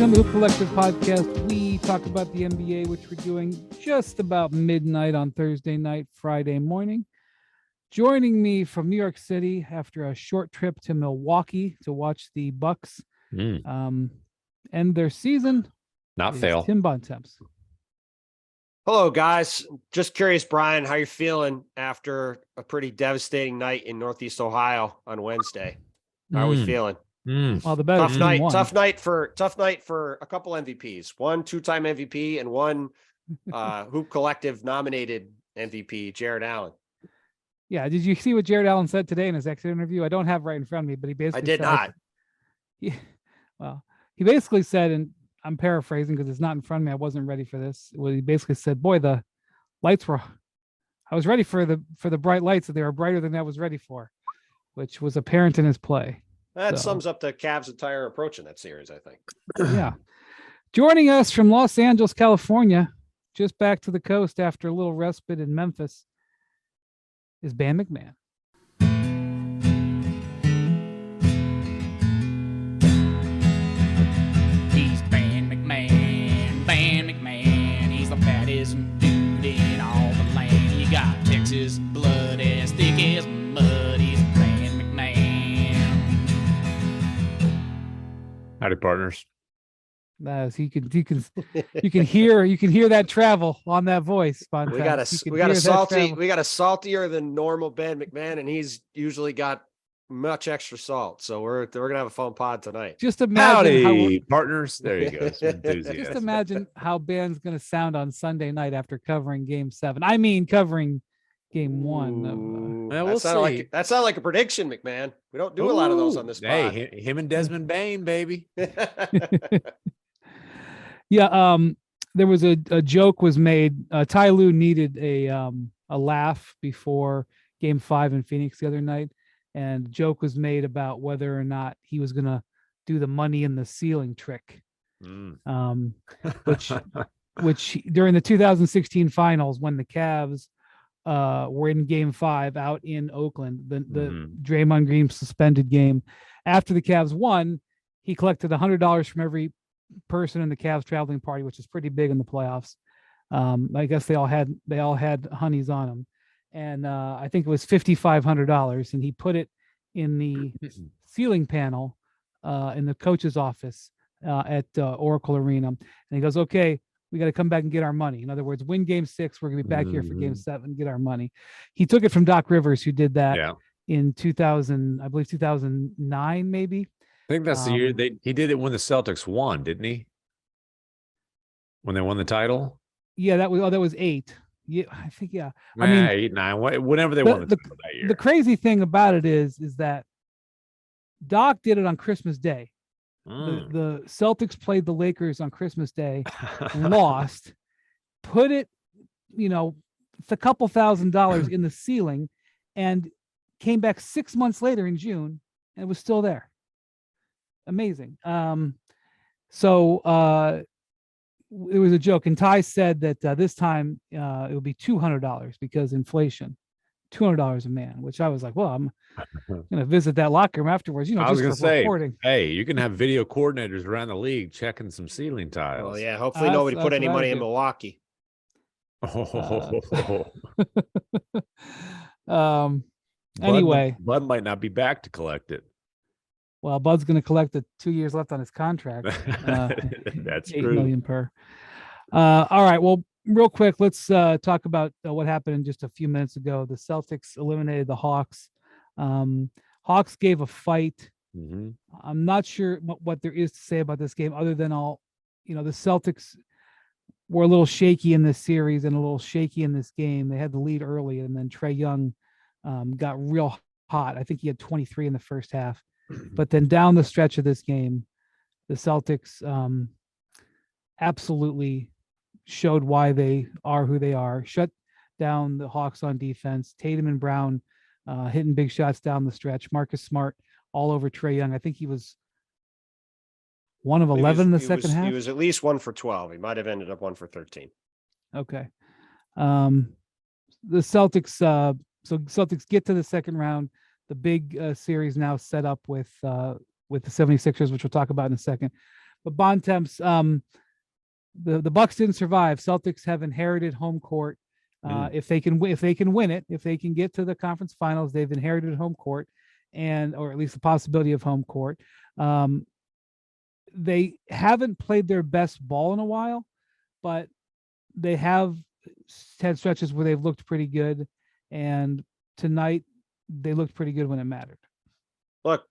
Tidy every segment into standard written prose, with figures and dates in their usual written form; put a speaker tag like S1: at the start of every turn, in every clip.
S1: Welcome to Hoop Collective Podcast. We talk about the NBA, which we're doing just about midnight on Thursday night, Friday morning. Joining me from New York City after a short trip to Milwaukee to watch the Bucks end their season.
S2: Not fail.
S1: Tim Bontemps.
S3: Hello, guys. Just curious, Brian, how you feeling after a pretty devastating night in Northeast Ohio on Wednesday? How are we feeling?
S1: Well, the better
S3: tough night for a couple MVPs. One two-time MVP and one Hoop Collective nominated MVP, Jared Allen.
S1: Yeah, did you see what Jared Allen said today in his exit interview? I don't have it right in front of me, but he basically
S3: I did not.
S1: He basically said, and I'm paraphrasing because it's not in front of me. I wasn't ready for this. Well, he basically said, "Boy, the lights were. I was ready for the bright lights, and they were brighter than I was ready for," which was apparent in his play.
S3: That sums up the Cavs' entire approach in that series, I think.
S1: Yeah. Joining us from Los Angeles, California, just back to the coast after a little respite in Memphis, is Ben MacMahon.
S4: He's Ben MacMahon, Ben MacMahon. He's the baddest dude in all the land. He got Texas blood as thick as mud. He's Ben MacMahon.
S2: Howdy, partners.
S1: You can hear that travel on that voice.
S3: We got a saltier than normal Ben MacMahon, and he's usually got much extra salt. So we're gonna have a fun pod tonight.
S1: Just imagine
S2: partners. There you go.
S1: Just imagine how Ben's gonna sound on Sunday night after covering Game 7. I mean, covering Game 1.
S3: That sounded like a prediction, MacMahon. We don't do a lot of those on this pod.
S2: Hey, him and Desmond Bain, baby.
S1: Yeah, there was a joke was made. Ty Lue needed a laugh before Game 5 in Phoenix the other night, and a joke was made about whether or not he was going to do the money in the ceiling trick, which during the 2016 finals when the Cavs were in Game 5 out in Oakland, the Draymond Green suspended game. After the Cavs won, he collected $100 from every person in the Cavs traveling party, which is pretty big in the playoffs. I guess they all had honeys on them, and I think it was $5,500, and he put it in the ceiling panel in the coach's office at Oracle Arena, and he goes, "Okay, we got to come back and get our money." In other words, win Game 6, we're gonna be back here for Game 7, get our money. He took it from Doc Rivers, who did that in 2009, maybe.
S2: I think that's the year he did it when the Celtics won, didn't he? When they won the title?
S1: Yeah, that was 8. Yeah, I think, yeah.
S2: I mean 8, 9, whenever they won the title that year.
S1: The crazy thing about it is that Doc did it on Christmas Day. The Celtics played the Lakers on Christmas Day, lost, put it, it's a couple $1,000s in the ceiling, and came back 6 months later in June, and it was still there. Amazing. So it was a joke, and Ty said that this time it would be $200 because inflation. $200 a man, which I was like, well, I'm gonna visit that locker room afterwards.
S2: I was gonna say,
S1: reporting.
S2: Hey, you can have video coordinators around the league checking some ceiling tiles.
S3: Well, yeah, hopefully nobody put any money in Milwaukee.
S1: Anyway,
S2: Bud might not be back to collect it.
S1: Well, Bud's going to collect the 2 years left on his contract.
S2: That's
S1: $8
S2: true.
S1: million per. All right. Well, real quick, let's talk about what happened just a few minutes ago. The Celtics eliminated the Hawks. Hawks gave a fight. I'm not sure what there is to say about this game other than the Celtics were a little shaky in this series and a little shaky in this game. They had the lead early, and then Trae Young got real hot. I think he had 23 in the first half. But then down the stretch of this game, the Celtics absolutely showed why they are who they are. Shut down the Hawks on defense. Tatum and Brown hitting big shots down the stretch. Marcus Smart all over Trae Young. I think he was 1 of 11 in the second half.
S3: He was at least 1 for 12. He might have ended up 1 for 13.
S1: Okay. The Celtics, so Celtics get to the second round. The big series now set up with the 76ers, which we'll talk about in a second. But Bontemps, the Bucks didn't survive. Celtics have inherited home court. If they can win it, if they can get to the conference finals, they've inherited home court, or at least the possibility of home court. They haven't played their best ball in a while, but they have had stretches where they've looked pretty good. And tonight they looked pretty good when it mattered.
S3: Look,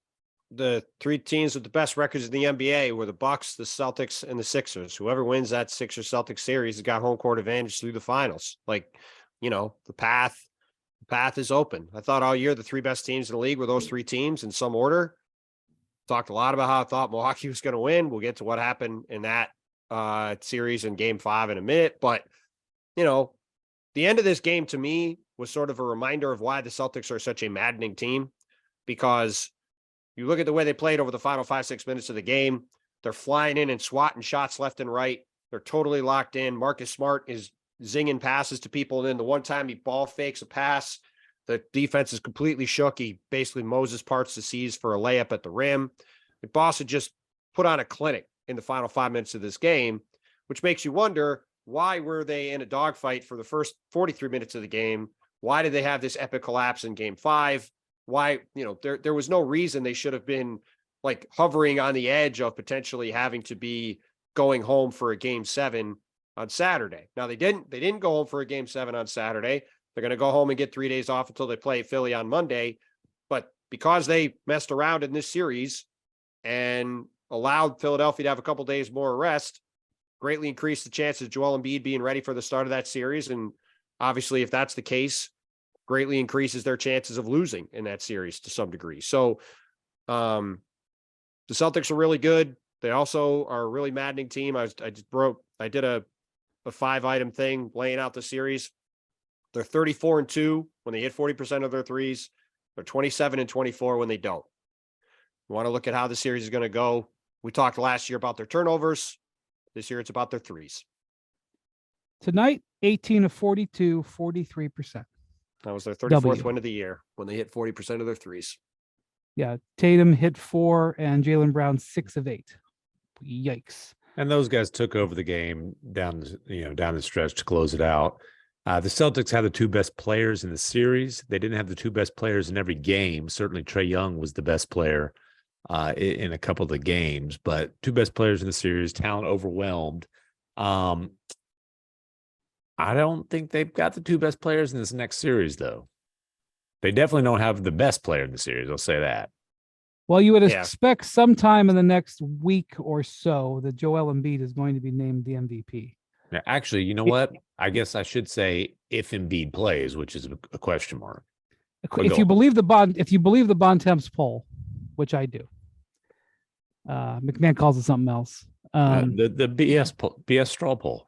S3: the three teams with the best records in the NBA were the Bucks, the Celtics, and the Sixers. Whoever wins that Sixers-Celtics series has got home court advantage through the finals. Like, the path is open. I thought all year the three best teams in the league were those three teams in some order. Talked a lot about how I thought Milwaukee was going to win. We'll get to what happened in that series in Game 5 in a minute. But, the end of this game to me was sort of a reminder of why the Celtics are such a maddening team, because you look at the way they played over the final 5-6 minutes of the game. They're flying in and swatting shots left and right. They're totally locked in. Marcus Smart is zinging passes to people. And then the one time he ball fakes a pass, the defense is completely shook. He basically Moses parts the seas for a layup at the rim. The Boston just put on a clinic in the final 5 minutes of this game, which makes you wonder, why were they in a dogfight for the first 43 minutes of the game? Why did they have this epic collapse in Game 5? Why, there was no reason they should have been like hovering on the edge of potentially having to be going home for a Game 7 on Saturday. Now they didn't go home for a Game 7 on Saturday. They're going to go home and get 3 days off until they play Philly on Monday. But because they messed around in this series and allowed Philadelphia to have a couple days more rest, greatly increased the chances of Joel Embiid being ready for the start of that series. And obviously, if that's the case, greatly increases their chances of losing in that series to some degree. So the Celtics are really good. They also are a really maddening team. I did a 5-item thing laying out the series. They're 34-2 when they hit 40% of their threes. They're 27-24 when they don't. You want to look at how the series is going to go. We talked last year about their turnovers. This year it's about their threes.
S1: Tonight, 18 of 42, 43%.
S3: That was their 34th win of the year when they hit 40% of their threes.
S1: Yeah, Tatum hit 4 and Jaylen Brown 6 of 8. Yikes.
S2: And those guys took over the game down the stretch to close it out. The Celtics had the two best players in the series. They didn't have the two best players in every game. Certainly Trae Young was the best player in a couple of the games, but two best players in the series, talent overwhelmed. I don't think they've got the two best players in this next series, though. They definitely don't have the best player in the series. I'll say that.
S1: Well, you would expect sometime in the next week or so that Joel Embiid is going to be named the MVP.
S2: Now, actually, you know what? I guess I should say if Embiid plays, which is a question mark.
S1: If you believe the Bontemps poll, which I do, MacMahon calls it something else.
S2: The BS straw poll.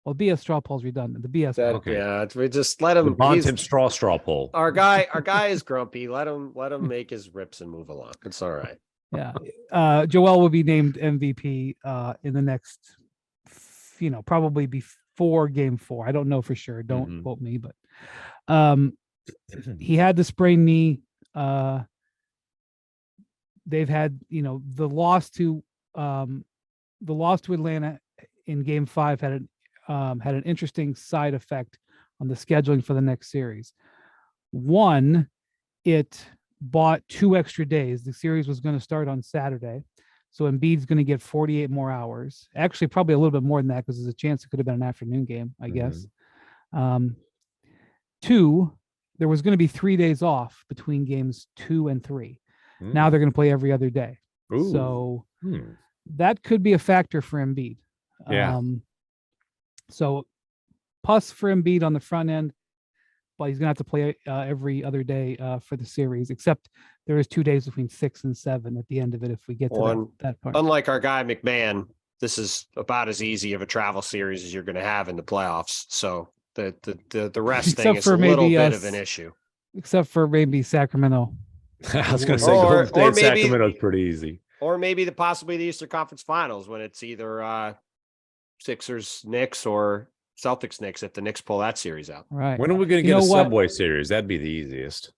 S1: BS straw poll's redundant. The BS.
S3: Okay. Yeah, we just let him.
S2: The Bontemps straw poll.
S3: Our guy is grumpy. Let him make his rips and move along. It's all right.
S1: Yeah. Joel will be named MVP in the next, probably before Game 4. I don't know for sure. Don't quote me, but he had the sprained knee. They've had, the loss to Atlanta in Game 5 had an interesting side effect on the scheduling for the next series. One, it bought 2 extra days. The series was going to start on Saturday, so Embiid's going to get 48 more hours. Actually, probably a little bit more than that, because there's a chance it could have been an afternoon game, I guess. 2, there was going to be 3 days off between games 2 and 3. Now they're going to play every other day.
S2: Ooh.
S1: So that could be a factor for Embiid.
S2: Yeah.
S1: So plus for Embiid on the front end, but he's gonna have to play every other day for the series, except there is 2 days between 6 and 7 at the end of it if we get to that part.
S3: Unlike our guy MacMahon, this is about as easy of a travel series as you're going to have in the playoffs. So the rest thing is a little bit of an issue.
S1: Except for maybe Sacramento.
S2: I was going to say Golden State, Sacramento is pretty easy.
S3: Or maybe possibly the Eastern Conference Finals when it's either Sixers Knicks or Celtics Knicks if the Knicks pull that series out.
S1: Right.
S2: When are we going to get a Subway series? That'd be the easiest.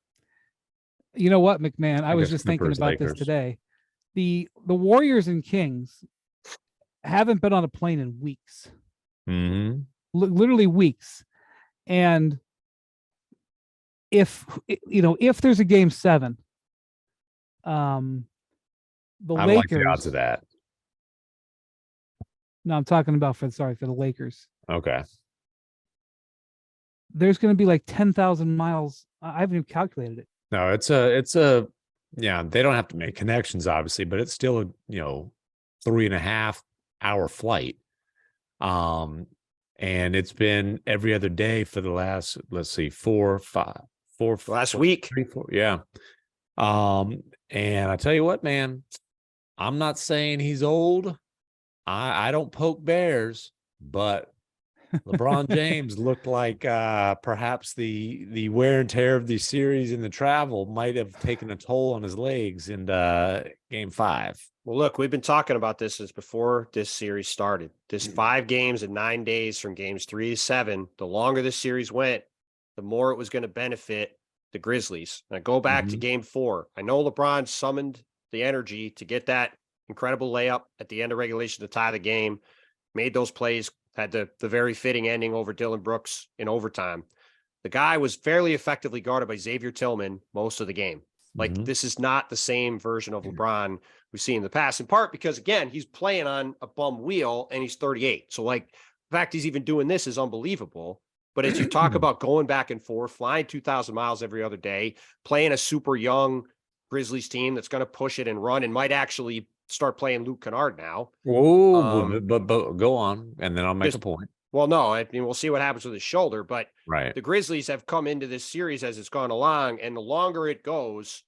S1: You know what, MacMahon? I was just thinking about this today. the Warriors and Kings haven't been on a plane in weeks.
S2: Mm-hmm.
S1: Literally weeks. And if there's a game 7, the
S2: I
S1: Lakers.
S2: like the odds of that.
S1: No, I'm talking about for the Lakers.
S2: Okay.
S1: There's going to be like 10,000 miles. I haven't even calculated it.
S2: No, it's a yeah, they don't have to make connections, obviously, but it's still a 3.5 hour flight. And it's been every other day for the last, let's see, last
S3: week.
S2: 3, 4, yeah. And I tell you what, man, I'm not saying he's old. I don't poke bears, but LeBron James looked like perhaps the wear and tear of the series and the travel might have taken a toll on his legs in game 5.
S3: Well, look, we've been talking about this since before this series started. This 5 games in 9 days from games 3 to 7, the longer this series went, the more it was going to benefit the Grizzlies. And I go back to game 4. I know LeBron summoned the energy to get that incredible layup at the end of regulation to tie the game, made those plays, had the very fitting ending over Dillon Brooks in overtime. The guy was fairly effectively guarded by Xavier Tillman most of the game. Like, this is not the same version of LeBron we've seen in the past, in part because, again, he's playing on a bum wheel and he's 38. So, like, the fact he's even doing this is unbelievable. But as you talk about going back and forth, flying 2,000 miles every other day, playing a super young Grizzlies team that's going to push it and run and might actually start playing Luke Kennard now.
S2: Whoa, but go on, and then I'll make a point.
S3: Well, no, I mean, we'll see what happens with his shoulder, but
S2: right.
S3: The Grizzlies have come into this series as it's gone along, and the longer it goes,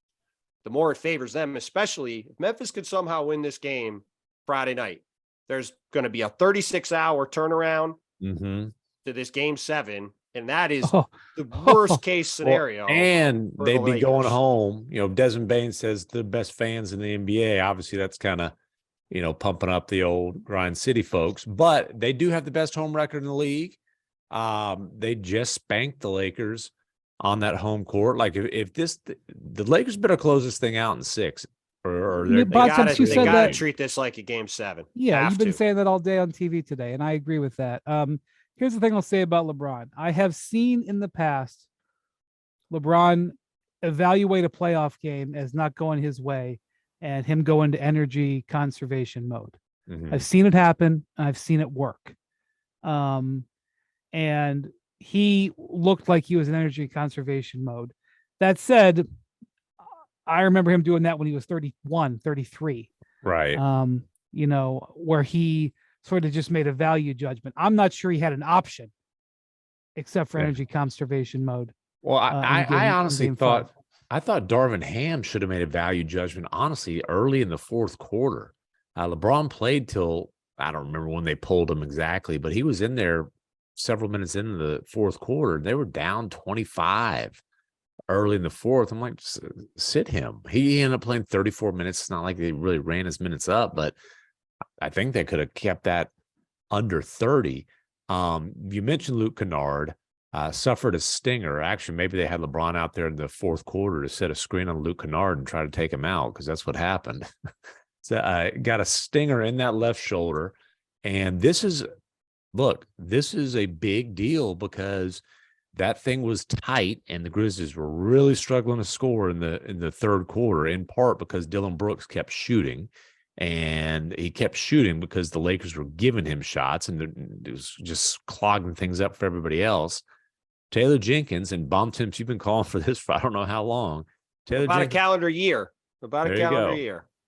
S3: the more it favors them, especially if Memphis could somehow win this game Friday night. There's going to be a 36-hour turnaround to this game 7, and that is the worst case scenario.
S2: Well, and they'd be going home. Desmond Bain says the best fans in the NBA. Obviously, that's kind of, pumping up the old Grind City folks. But they do have the best home record in the league. They just spanked the Lakers on that home court. Like, if the Lakers better close this thing out in 6. Or they
S3: gotta treat this like a game 7.
S1: Yeah, you've been saying that all day on TV today, and I agree with that. Here's the thing I'll say about LeBron. I have seen in the past LeBron evaluate a playoff game as not going his way and him go into energy conservation mode. I've seen it happen. I've seen it work. And he looked like he was in energy conservation mode. That said, I remember him doing that when he was 31, 33.
S2: Right.
S1: Where he sort of just made a value judgment. I'm not sure he had an option except for energy conservation mode.
S2: Well, I honestly thought Darvin Ham should have made a value judgment, honestly, early in the 4th quarter. LeBron played till, I don't remember when they pulled him exactly, but he was in there several minutes into the 4th quarter. They were down 25 early in the 4th. I'm like, sit him. He ended up playing 34 minutes. It's not like they really ran his minutes up, but I think they could have kept that under 30. You mentioned Luke Kennard suffered a stinger. Actually, maybe they had LeBron out there in the 4th quarter to set a screen on Luke Kennard and try to take him out, because that's what happened. So, got a stinger in that left shoulder. And this is a big deal because that thing was tight and the Grizzlies were really struggling to score in the 3rd quarter, in part because Dillon Brooks kept shooting. And he kept shooting because the Lakers were giving him shots, and it was just clogging things up for everybody else. Taylor Jenkins and Bontemps, you've been calling for this for I don't know how long.
S3: About a calendar year.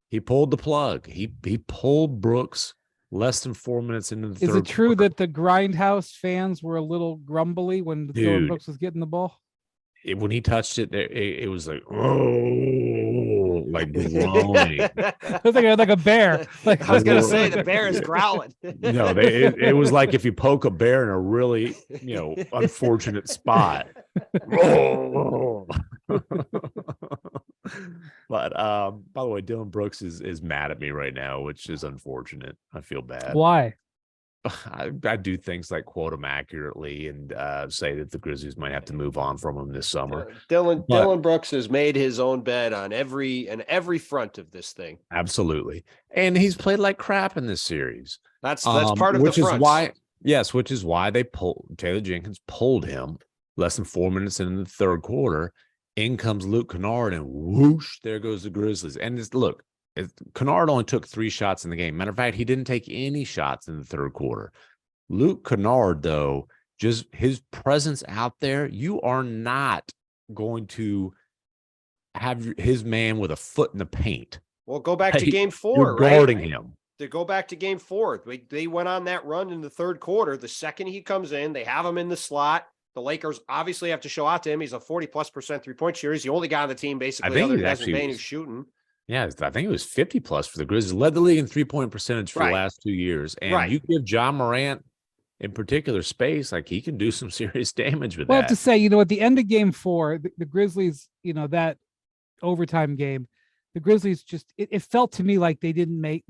S2: He pulled the plug. He pulled Brooks less than 4 minutes into the 3rd quarter.
S1: Is it true that the Grindhouse fans were a little grumbly when Dillon Brooks was getting the ball?
S2: When he touched it, it was like, oh, like groaning.
S1: It was like a bear. Like,
S3: I was going to say, the bear is growling.
S2: No, it was like if you poke a bear in a really, unfortunate spot. But by the way, Dillon Brooks is mad at me right now, which is unfortunate. I feel bad.
S1: Why?
S2: I do things like quote him accurately and say that the Grizzlies might have to move on from him this summer.
S3: Dillon Brooks has made his own bed on every front of this thing.
S2: Absolutely. And he's played like crap in this series.
S3: That's part of
S2: which
S3: the
S2: fronts. Which is why Taylor Jenkins pulled him less than 4 minutes in the third quarter. In comes Luke Kennard, and whoosh, there goes the Grizzlies. And Kennard only took 3 shots in the game. Matter of fact, he didn't take any shots in the third quarter. Luke Kennard, though, just his presence out there, you are not going to have his man with a foot in the paint.
S3: Well, go back to game 4,
S2: You're guarding him.
S3: To go back to game 4, they went on that run in the third quarter. The second he comes in, they have him in the slot. The Lakers obviously have to show out to him. He's a 40+% three-point shooter. He's the only guy on the team, basically, other than Desmond Bane, who's shooting.
S2: Yeah, I think it was 50+ for the Grizzlies. Led the league in 3-point percentage for the last 2 years. And you give John Morant in particular space, like he can do some serious damage with that.
S1: I have to say, at the end of game 4, the Grizzlies, that overtime game, the Grizzlies just, it felt to me like they made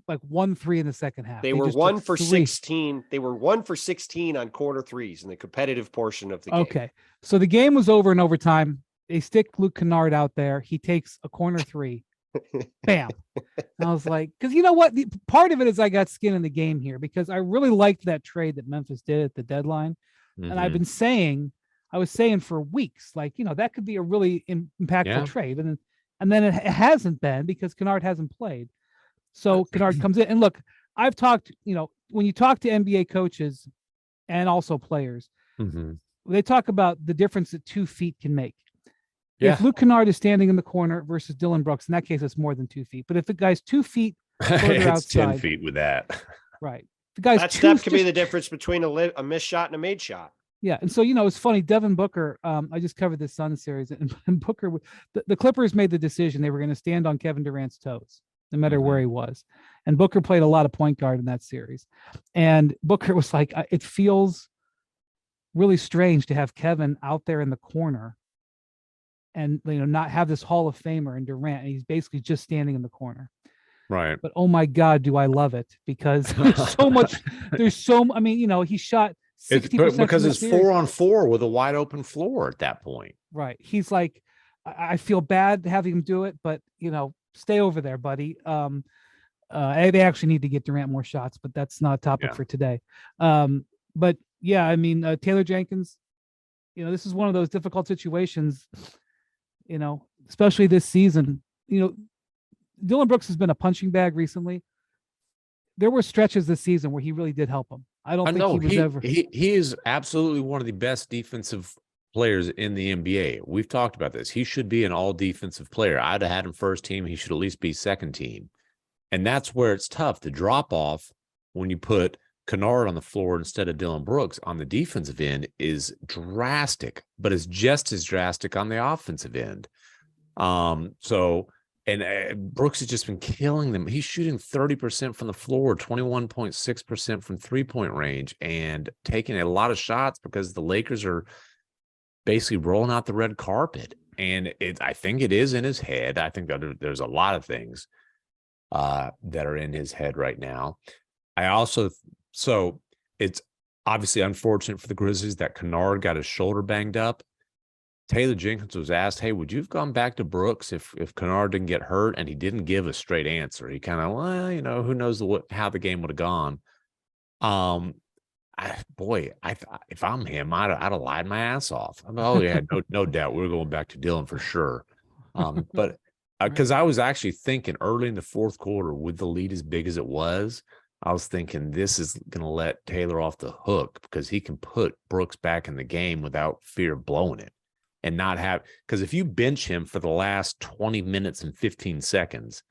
S1: like 1-3 in the second half.
S3: They were 1 for 16. They were 1 for 16 on quarter threes in the competitive portion of the game.
S1: Okay. So the game was over in overtime. They stick Luke Kennard out there. He takes a corner 3. Bam. And I was like, because you know what? Part of it is I got skin in the game here because I really liked that trade that Memphis did at the deadline. Mm-hmm. And I was saying for weeks, like, that could be a really impactful trade. And then it hasn't been because Kennard hasn't played. So Kennard comes in. And look, I've talked, when you talk to NBA coaches and also players, they talk about the difference that 2 feet can make. Yeah. If Luke Kennard is standing in the corner versus Dillon Brooks, in that case, it's more than 2 feet. But if the guy's 2 feet further outside,
S2: 10 feet with that.
S1: Right. The guy's
S3: that step could be the difference between a missed shot and a made shot.
S1: Yeah. And so, it's funny. Devin Booker, I just covered the Suns series, and Booker, the Clippers made the decision they were going to stand on Kevin Durant's toes, no matter where he was. And Booker played a lot of point guard in that series. And Booker was like, it feels really strange to have Kevin out there in the corner and, not have this Hall of Famer in Durant. And he's basically just standing in the corner.
S2: Right.
S1: But, oh my God, do I love it because there's so much, he shot 60%
S2: because it's 4-on-4 with a wide open floor at that point.
S1: Right. He's like, I feel bad having him do it, but stay over there, buddy. They actually need to get Durant more shots, but that's not a topic for today. But yeah, Taylor Jenkins, this is one of those difficult situations, especially this season. Dillon Brooks has been a punching bag recently. There were stretches this season where he really did help him. I don't think he was ever.
S2: He is absolutely one of the best defensive players in the NBA. We've talked about this. He should be an all defensive player. I'd have had him first team. He should at least be second team. And that's where it's tough. The drop off when you put Kennard on the floor instead of Dillon Brooks on the defensive end is drastic, but it's just as drastic on the offensive end. And Brooks has just been killing them. He's shooting 30% from the floor, 21.6% from three-point range, and taking a lot of shots because the Lakers are basically rolling out the red carpet. And I think it is in his head. I think that there's a lot of things that are in his head right now. So it's obviously unfortunate for the Grizzlies that Kennard got his shoulder banged up. Taylor Jenkins was asked, hey, would you have gone back to Brooks if Kennard didn't get hurt? And he didn't give a straight answer. He kind of, who knows how the game would have gone. If I'm him, I'd have lied my ass off. No doubt we're going back to Dillon for sure. But because I was actually thinking early in the fourth quarter with the lead as big as it was, I was thinking this is going to let Taylor off the hook because he can put Brooks back in the game without fear of blowing it. And not have, because if you bench him for the last 20 minutes and 15 seconds,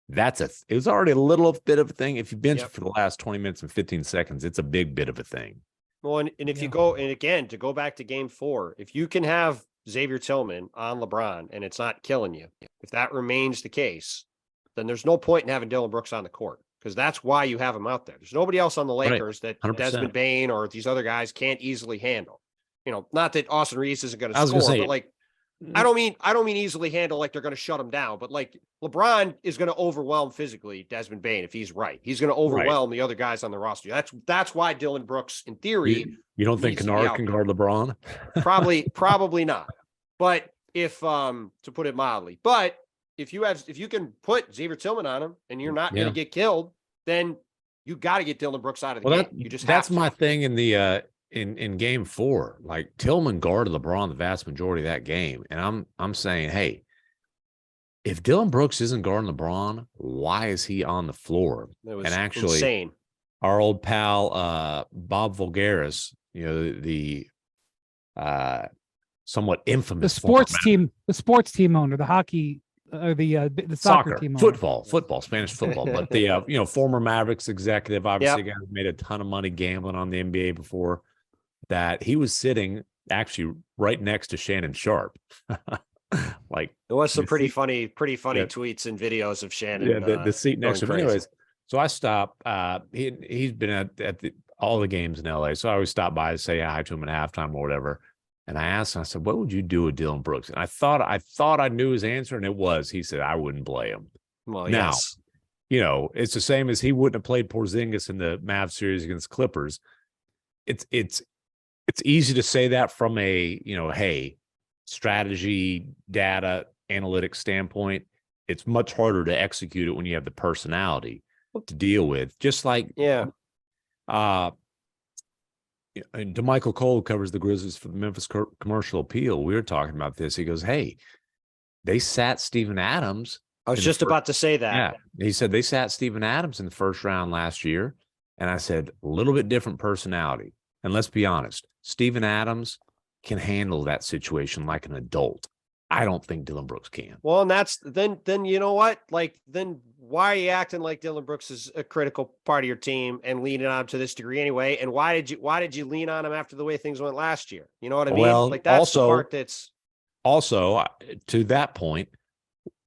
S2: it was already a little bit of a thing. If you bench him for the last 20 minutes and 15 seconds, it's a big bit of a thing.
S3: Well, and if you go, and again, to go back to game 4, if you can have Xavier Tillman on LeBron and it's not killing you, if that remains the case, then there's no point in having Dillon Brooks on the court because that's why you have him out there. There's nobody else on the Lakers that 100%. Desmond Bane or these other guys can't easily handle. Not that Austin Reeves isn't going to score, but I don't mean easily handle like they're going to shut him down, but like LeBron is going to overwhelm physically Desmond Bane if he's right. He's going to overwhelm the other guys on the roster. That's why Dillon Brooks, in theory,
S2: you don't think Kennard can guard LeBron?
S3: Probably not. But if to put it mildly, but if you can put Xavier Tillman on him and you're not going to get killed, then you got to get Dillon Brooks out of the game. You just
S2: that's my thing in the in game 4. Like Tillman guarded LeBron the vast majority of that game, and I'm saying, hey, if Dillon Brooks isn't guarding LeBron, why is he on the floor?
S3: It was
S2: and actually,
S3: insane.
S2: Our old pal Bob Voulgaris, the somewhat infamous
S1: the sports team owner, the hockey. The soccer team,
S2: football, Spanish football, but the former Mavericks executive, obviously, guy who made a ton of money gambling on the NBA before that. He was sitting actually right next to Shannon Sharp. Like,
S3: there was some pretty funny tweets and videos of Shannon.
S2: Yeah, the seat next to him. Anyways, so I stopped. He's been at all the games in LA, so I always stop by to say hi to him at halftime or whatever. And I asked him, I said, what would you do with Dillon Brooks? And I thought I knew his answer, and it was, he said, I wouldn't play him.
S3: Well,
S2: now,
S3: yes.
S2: It's the same as he wouldn't have played Porzingis in the Mavs series against Clippers. It's easy to say that from a, hey, strategy, data, analytics standpoint. It's much harder to execute it when you have the personality to deal with. Just like, and DeMichael Cole covers the Grizzlies for the Memphis Commercial Appeal. We were talking about this. He goes, hey, they sat Steven Adams.
S3: I was just about to say that.
S2: Yeah. He said they sat Steven Adams in the first round last year. And I said, a little bit different personality. And let's be honest, Steven Adams can handle that situation like an adult. I don't think Dillon Brooks can.
S3: Well, and that's then you know what? Like, then why are you acting like Dillon Brooks is a critical part of your team and leaning on him to this degree anyway? And why did you lean on him after the way things went last year? You know what I mean?
S2: Well,
S3: like, that's the part that's
S2: also to that point.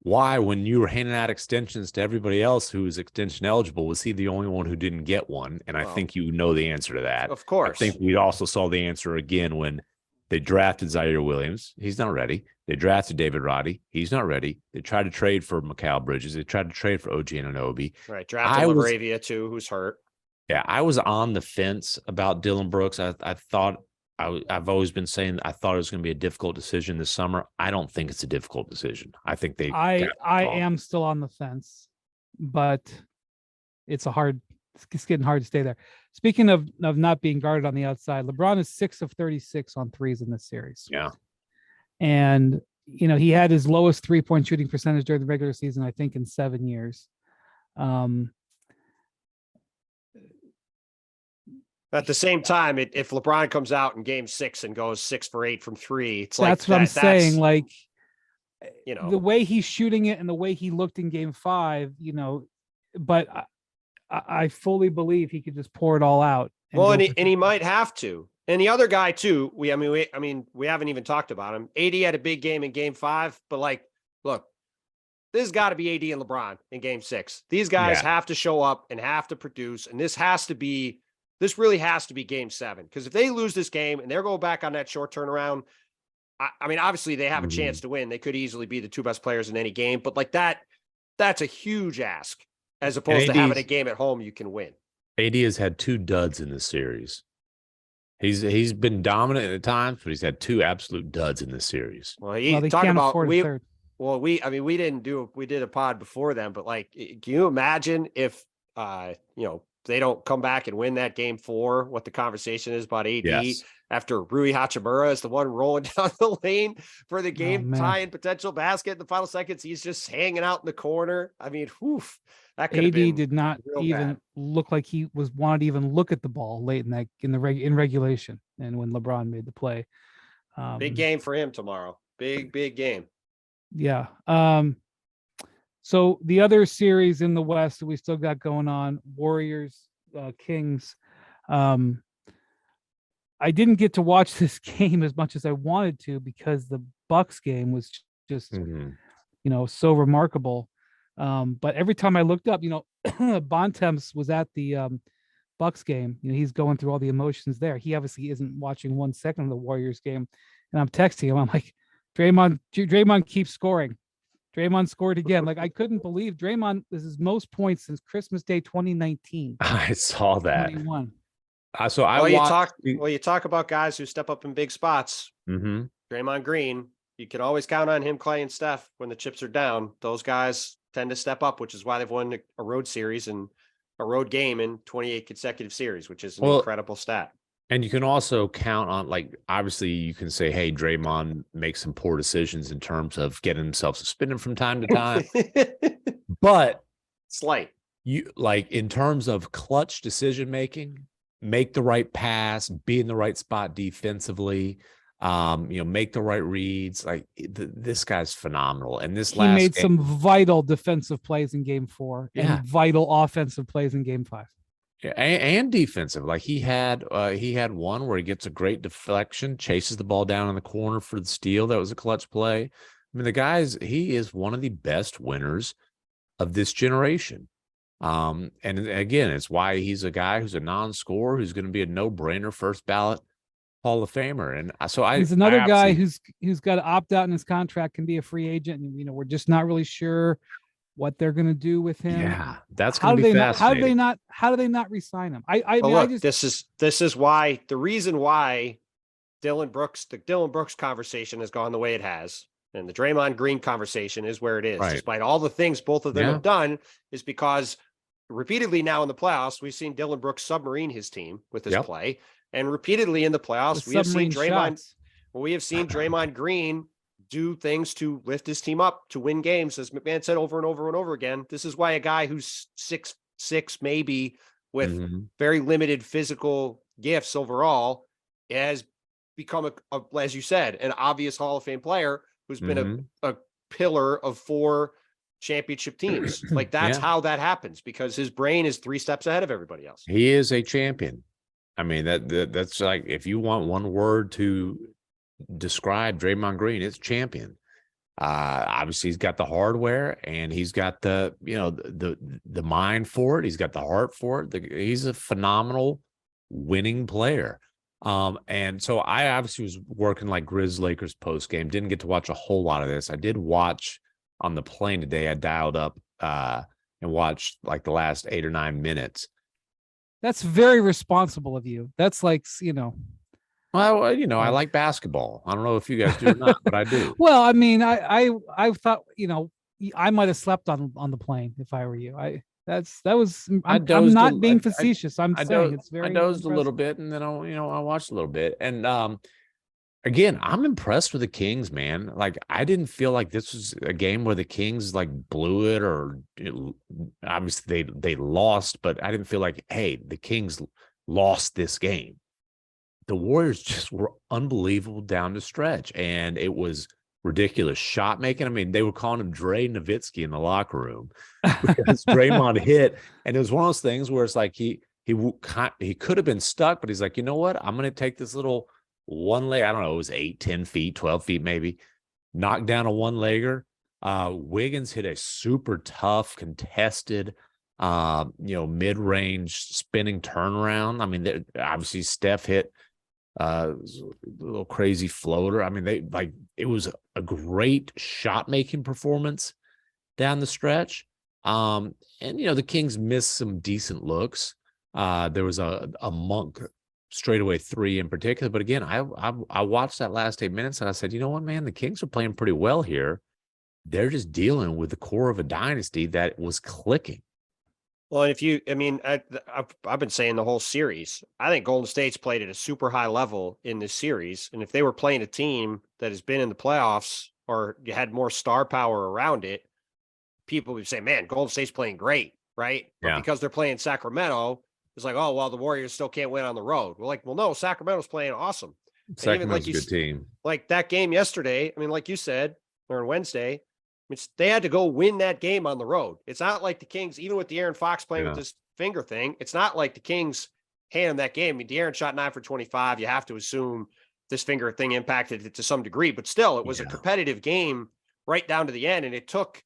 S2: Why, when you were handing out extensions to everybody else who was extension eligible, was he the only one who didn't get one? And I think the answer to that.
S3: Of course.
S2: I think we also saw the answer again when they drafted Zaire Williams. He's not ready. They drafted David Roddy. He's not ready. They tried to trade for Mikal Bridges. They tried to trade for OG Anunoby.
S3: Right. Drafted LaBravia too, who's hurt.
S2: Yeah, I was on the fence about Dillon Brooks. I thought I've always been saying I thought it was going to be a difficult decision this summer. I don't think it's a difficult decision. I think I
S1: am still on the fence, but it's getting hard to stay there. Speaking of not being guarded on the outside, LeBron is 6 of 36 on threes in this series.
S2: Yeah.
S1: And, he had his lowest 3-point shooting percentage during the regular season, I think, in 7 years.
S3: At the same time, if LeBron comes out in game 6 and goes 6 for 8 from 3, it's
S1: that's what I'm saying. Like,
S3: the
S1: way he's shooting it and the way he looked in game 5, but I fully believe he could just pour it all out.
S3: And he might have to. And the other guy too, we haven't even talked about him. AD had a big game in game 5, but like, look, this has got to be AD and LeBron in game 6. These guys have to show up and have to produce. And this really has to be game 7. Because if they lose this game and they're going back on that short turnaround, obviously they have a chance to win. They could easily be the 2 best players in any game, but like that's a huge ask as opposed to having a game at home you can win.
S2: AD has had 2 duds in this series. He's been dominant at times, but he's had 2 absolute duds in this series.
S3: Well, they can't afford a third. Well, we did a pod before them, but like, can you imagine if they don't come back and win that game 4, what the conversation is about AD after Rui Hachimura is the one rolling down the lane for the game tying potential basket in the final seconds. He's just hanging out in the corner. I mean, that could have been
S1: AD did not even look like he wanted to even look at the ball late in regulation. And when LeBron made the play,
S3: big game for him tomorrow. Big game.
S1: Yeah. So the other series in the West that we still got going on, Warriors, Kings. I didn't get to watch this game as much as I wanted to because the Bucks game was just, so remarkable. But every time I looked up, Bontemps was at the Bucks game. He's going through all the emotions there. He obviously isn't watching 1 second of the Warriors game. And I'm texting him. I'm like, Draymond keeps scoring. Draymond scored again. Like, I couldn't believe Draymond, this is most points since Christmas Day 2019.
S2: I saw that.
S1: 21.
S2: So I
S3: watched.
S2: watched.
S3: You talk about guys who step up in big spots.
S2: Mm-hmm.
S3: Draymond Green, you can always count on him, Clay, and Steph when the chips are down. Those guys tend to step up, which is why they've won a road series and a road game in 28 consecutive series, which is an incredible stat.
S2: And you can also count on, like, obviously you can say, hey, Draymond makes some poor decisions in terms of getting himself suspended from time to time. But
S3: slight.
S2: You, like, in terms of clutch decision making, make the right pass, be in the right spot defensively, make the right reads. Like, this guy's phenomenal. And he
S1: made some vital defensive plays in game 4 and vital offensive plays in game 5.
S2: Yeah, and defensive. Like, he had one where he gets a great deflection, chases the ball down in the corner for the steal. That was a clutch play. I mean, he is one of the best winners of this generation. And again, it's why he's a guy who's a non-scorer, who's going to be a no-brainer first ballot Hall of Famer. And so
S1: he's another guy who's got to opt out in his contract, can be a free agent. And, we're just not really sure what they're going to do with him.
S2: Yeah, that's going to be fascinating.
S1: How do they not re-sign him?
S3: This is why, the reason why the Dillon Brooks conversation has gone the way it has, and the Draymond Green conversation is where it is, despite all the things both of them have done, is because repeatedly now in the playoffs, we've seen Dillon Brooks submarine his team with his play. And repeatedly in the playoffs, we have seen Draymond Green do things to lift his team up to win games. As MacMahon said over and over and over again, this is why a guy who's 6'6", maybe with very limited physical gifts overall, has become as you said, an obvious Hall of Fame player who's been a pillar of 4 championship teams. Like, that's how that happens, because his brain is 3 steps ahead of everybody else.
S2: He is a champion. I mean, that's like, if you want one word to describe Draymond Green, it's champion. Obviously he's got the hardware, and he's got the mind for it. He's got the heart for it. He's a phenomenal winning player. And so I obviously was working like Grizz Lakers post game. Didn't get to watch a whole lot of this. I did watch on the plane today. I dialed up and watched like the last 8 or 9 minutes.
S1: That's very responsible of you. That's like,
S2: Well, I like basketball. I don't know if you guys do or not, but I do.
S1: Well, I mean, I thought, I might have slept on the plane if I were you. I'm not being facetious. I'm saying it's very.
S2: I dozed
S1: impressive.
S2: a little bit, and then I watched a little bit, and again, I'm impressed with the Kings, man. Like, I didn't feel like this was a game where the Kings like blew it, or obviously they lost, but I didn't feel like, hey, the Kings lost this game. The Warriors just were unbelievable down the stretch, and it was ridiculous shot making. I mean, they were calling him Dre Nowitzki in the locker room because Draymond hit, and it was one of those things where it's like he could have been stuck, but he's like, you know what? I'm going to take this little one leg. I don't know, it was 8, 10 feet, 12 feet maybe. Knocked down a one-legger. Wiggins hit a super tough, contested, mid-range spinning turnaround. I mean, obviously Steph hit a little crazy floater. I mean, it was a great shot-making performance down the stretch. And the Kings missed some decent looks. There was a Monk straightaway 3 in particular. But again, I watched that last 8 minutes and I said, you know what, man, the Kings are playing pretty well here. They're just dealing with the core of a dynasty that was clicking.
S3: Well, I've been saying the whole series, I think Golden State's played at a super high level in this series. And if they were playing a team that has been in the playoffs or you had more star power around it, people would say, man, Golden State's playing great, right? But because they're playing Sacramento, it's like, oh, well, the Warriors still can't win on the road. We're like, well, no, Sacramento's playing awesome.
S2: Sacramento's a good team.
S3: Like that game yesterday, I mean, like you said, or on Wednesday, they had to go win that game on the road. It's not like the Kings, even with De'Aaron Fox playing with this finger thing, it's not like the Kings handed that game. I mean, De'Aaron shot 9 for 25. You have to assume this finger thing impacted it to some degree, but still, it was a competitive game right down to the end. And it took,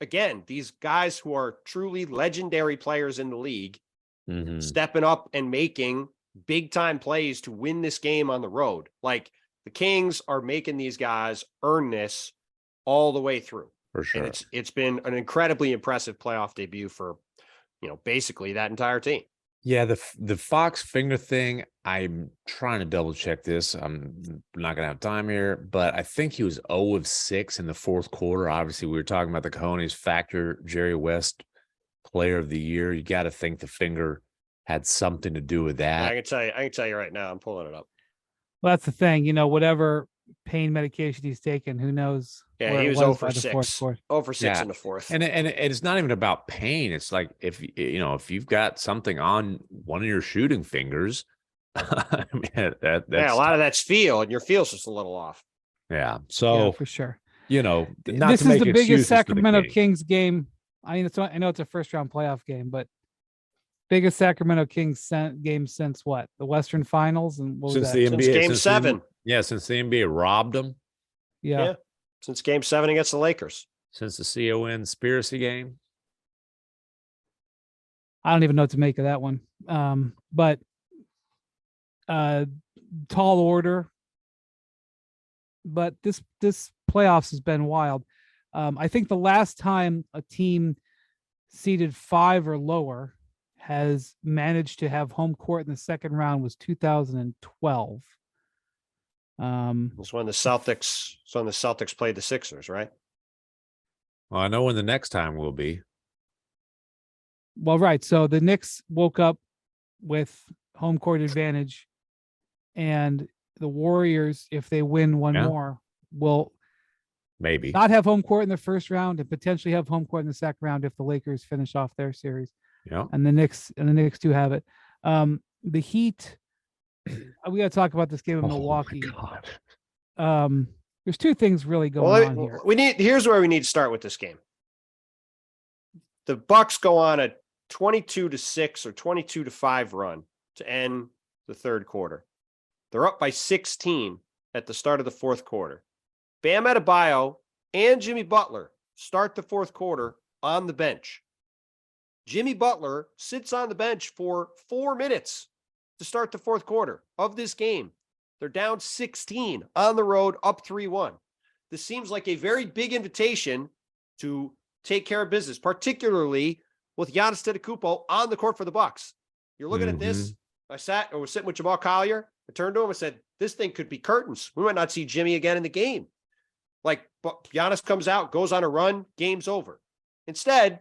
S3: again, these guys who are truly legendary players in the league stepping up and making big time plays to win this game on the road. Like, The Kings are making these guys earn this all the way through.
S2: For sure.
S3: And it's been an incredibly impressive playoff debut for, basically that entire team.
S2: Yeah, the Fox finger thing, I'm trying to double check this. I'm not gonna have time here, but I think he was 0 of 6 in the fourth quarter. Obviously, we were talking about the Cojones factor, Jerry West player of the year. You got to think the finger had something to do with that.
S3: I can tell you right now, I'm pulling it up.
S1: Well, that's the thing, whatever pain medication he's taken, who knows?
S3: Yeah, he was 0 for 6. 0 for 6
S2: Yeah.
S3: in the fourth.
S2: And it's not even about pain. It's like if you've got something on one of your shooting fingers, I mean, that's
S3: a lot of that's feel, and your feel's just a little off.
S2: Yeah. So
S1: for sure.
S2: Not
S1: this
S2: to make
S1: is the biggest Sacramento
S2: game.
S1: Kings game. I mean, I know it's a first round playoff game, but biggest Sacramento Kings game since what? The Western Finals, and what was
S2: Since
S1: that?
S2: the
S3: Since
S2: NBA,
S3: Game 7.
S2: Since the NBA robbed them.
S1: Yeah.
S3: Since Game 7 against the Lakers.
S2: Since the CON conspiracy game.
S1: I don't even know what to make of that one. But tall order. But this playoffs has been wild. I think the last time a team seeded 5 or lower has managed to have home court in the second round was 2012.
S3: It's when the Celtics played the Sixers, right?
S2: Well, I know when the next time will be.
S1: Well, right. So the Knicks woke up with home court advantage, and the Warriors, if they win one more, will
S2: maybe
S1: not have home court in the first round and potentially have home court in the second round if the Lakers finish off their series.
S2: Yeah.
S1: And the Knicks do have it. The Heat, we got to talk about this game in Milwaukee.
S2: My God.
S1: There's two things really going on here.
S3: Here's where we need to start with this game. The Bucks go on a 22-6 or 22-5 run to end the third quarter. They're up by 16 at the start of the fourth quarter. Bam Adebayo and Jimmy Butler start the fourth quarter on the bench. Jimmy Butler sits on the bench for 4 minutes to start the fourth quarter of this game. They're down 16 on the road, up 3-1. This seems like a very big invitation to take care of business, particularly with Giannis Antetokounmpo on the court for the Bucks. You're looking at this. I was sitting with Jamal Collier. I turned to him and said, this thing could be curtains. We might not see Jimmy again in the game. But Giannis comes out, goes on a run, game's over. Instead,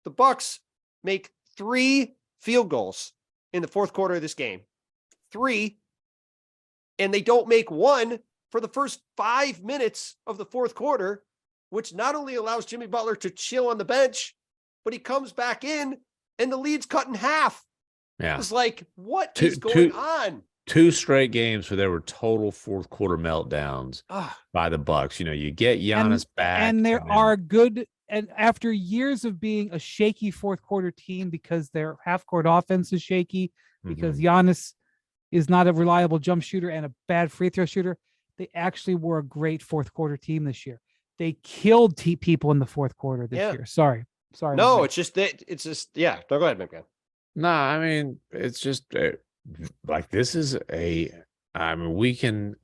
S3: the Bucks make 3 field goals in the fourth quarter of this game. 3. And they don't make 1 for the first 5 minutes of the fourth quarter, which not only allows Jimmy Butler to chill on the bench, but he comes back in and the lead's cut in half.
S2: Yeah.
S3: It's like, what is going on?
S2: 2 straight games where there were total fourth quarter meltdowns by the Bucks. You get Giannis back.
S1: And there are good, and after years of being a shaky fourth quarter team because their half court offense is shaky, because Giannis is not a reliable jump shooter and a bad free throw shooter, they actually were a great fourth quarter team this year. They killed people in the fourth quarter this year. Sorry.
S3: No, it's just that no, go ahead, MacMahon.
S2: No, I mean, it's just like this is we can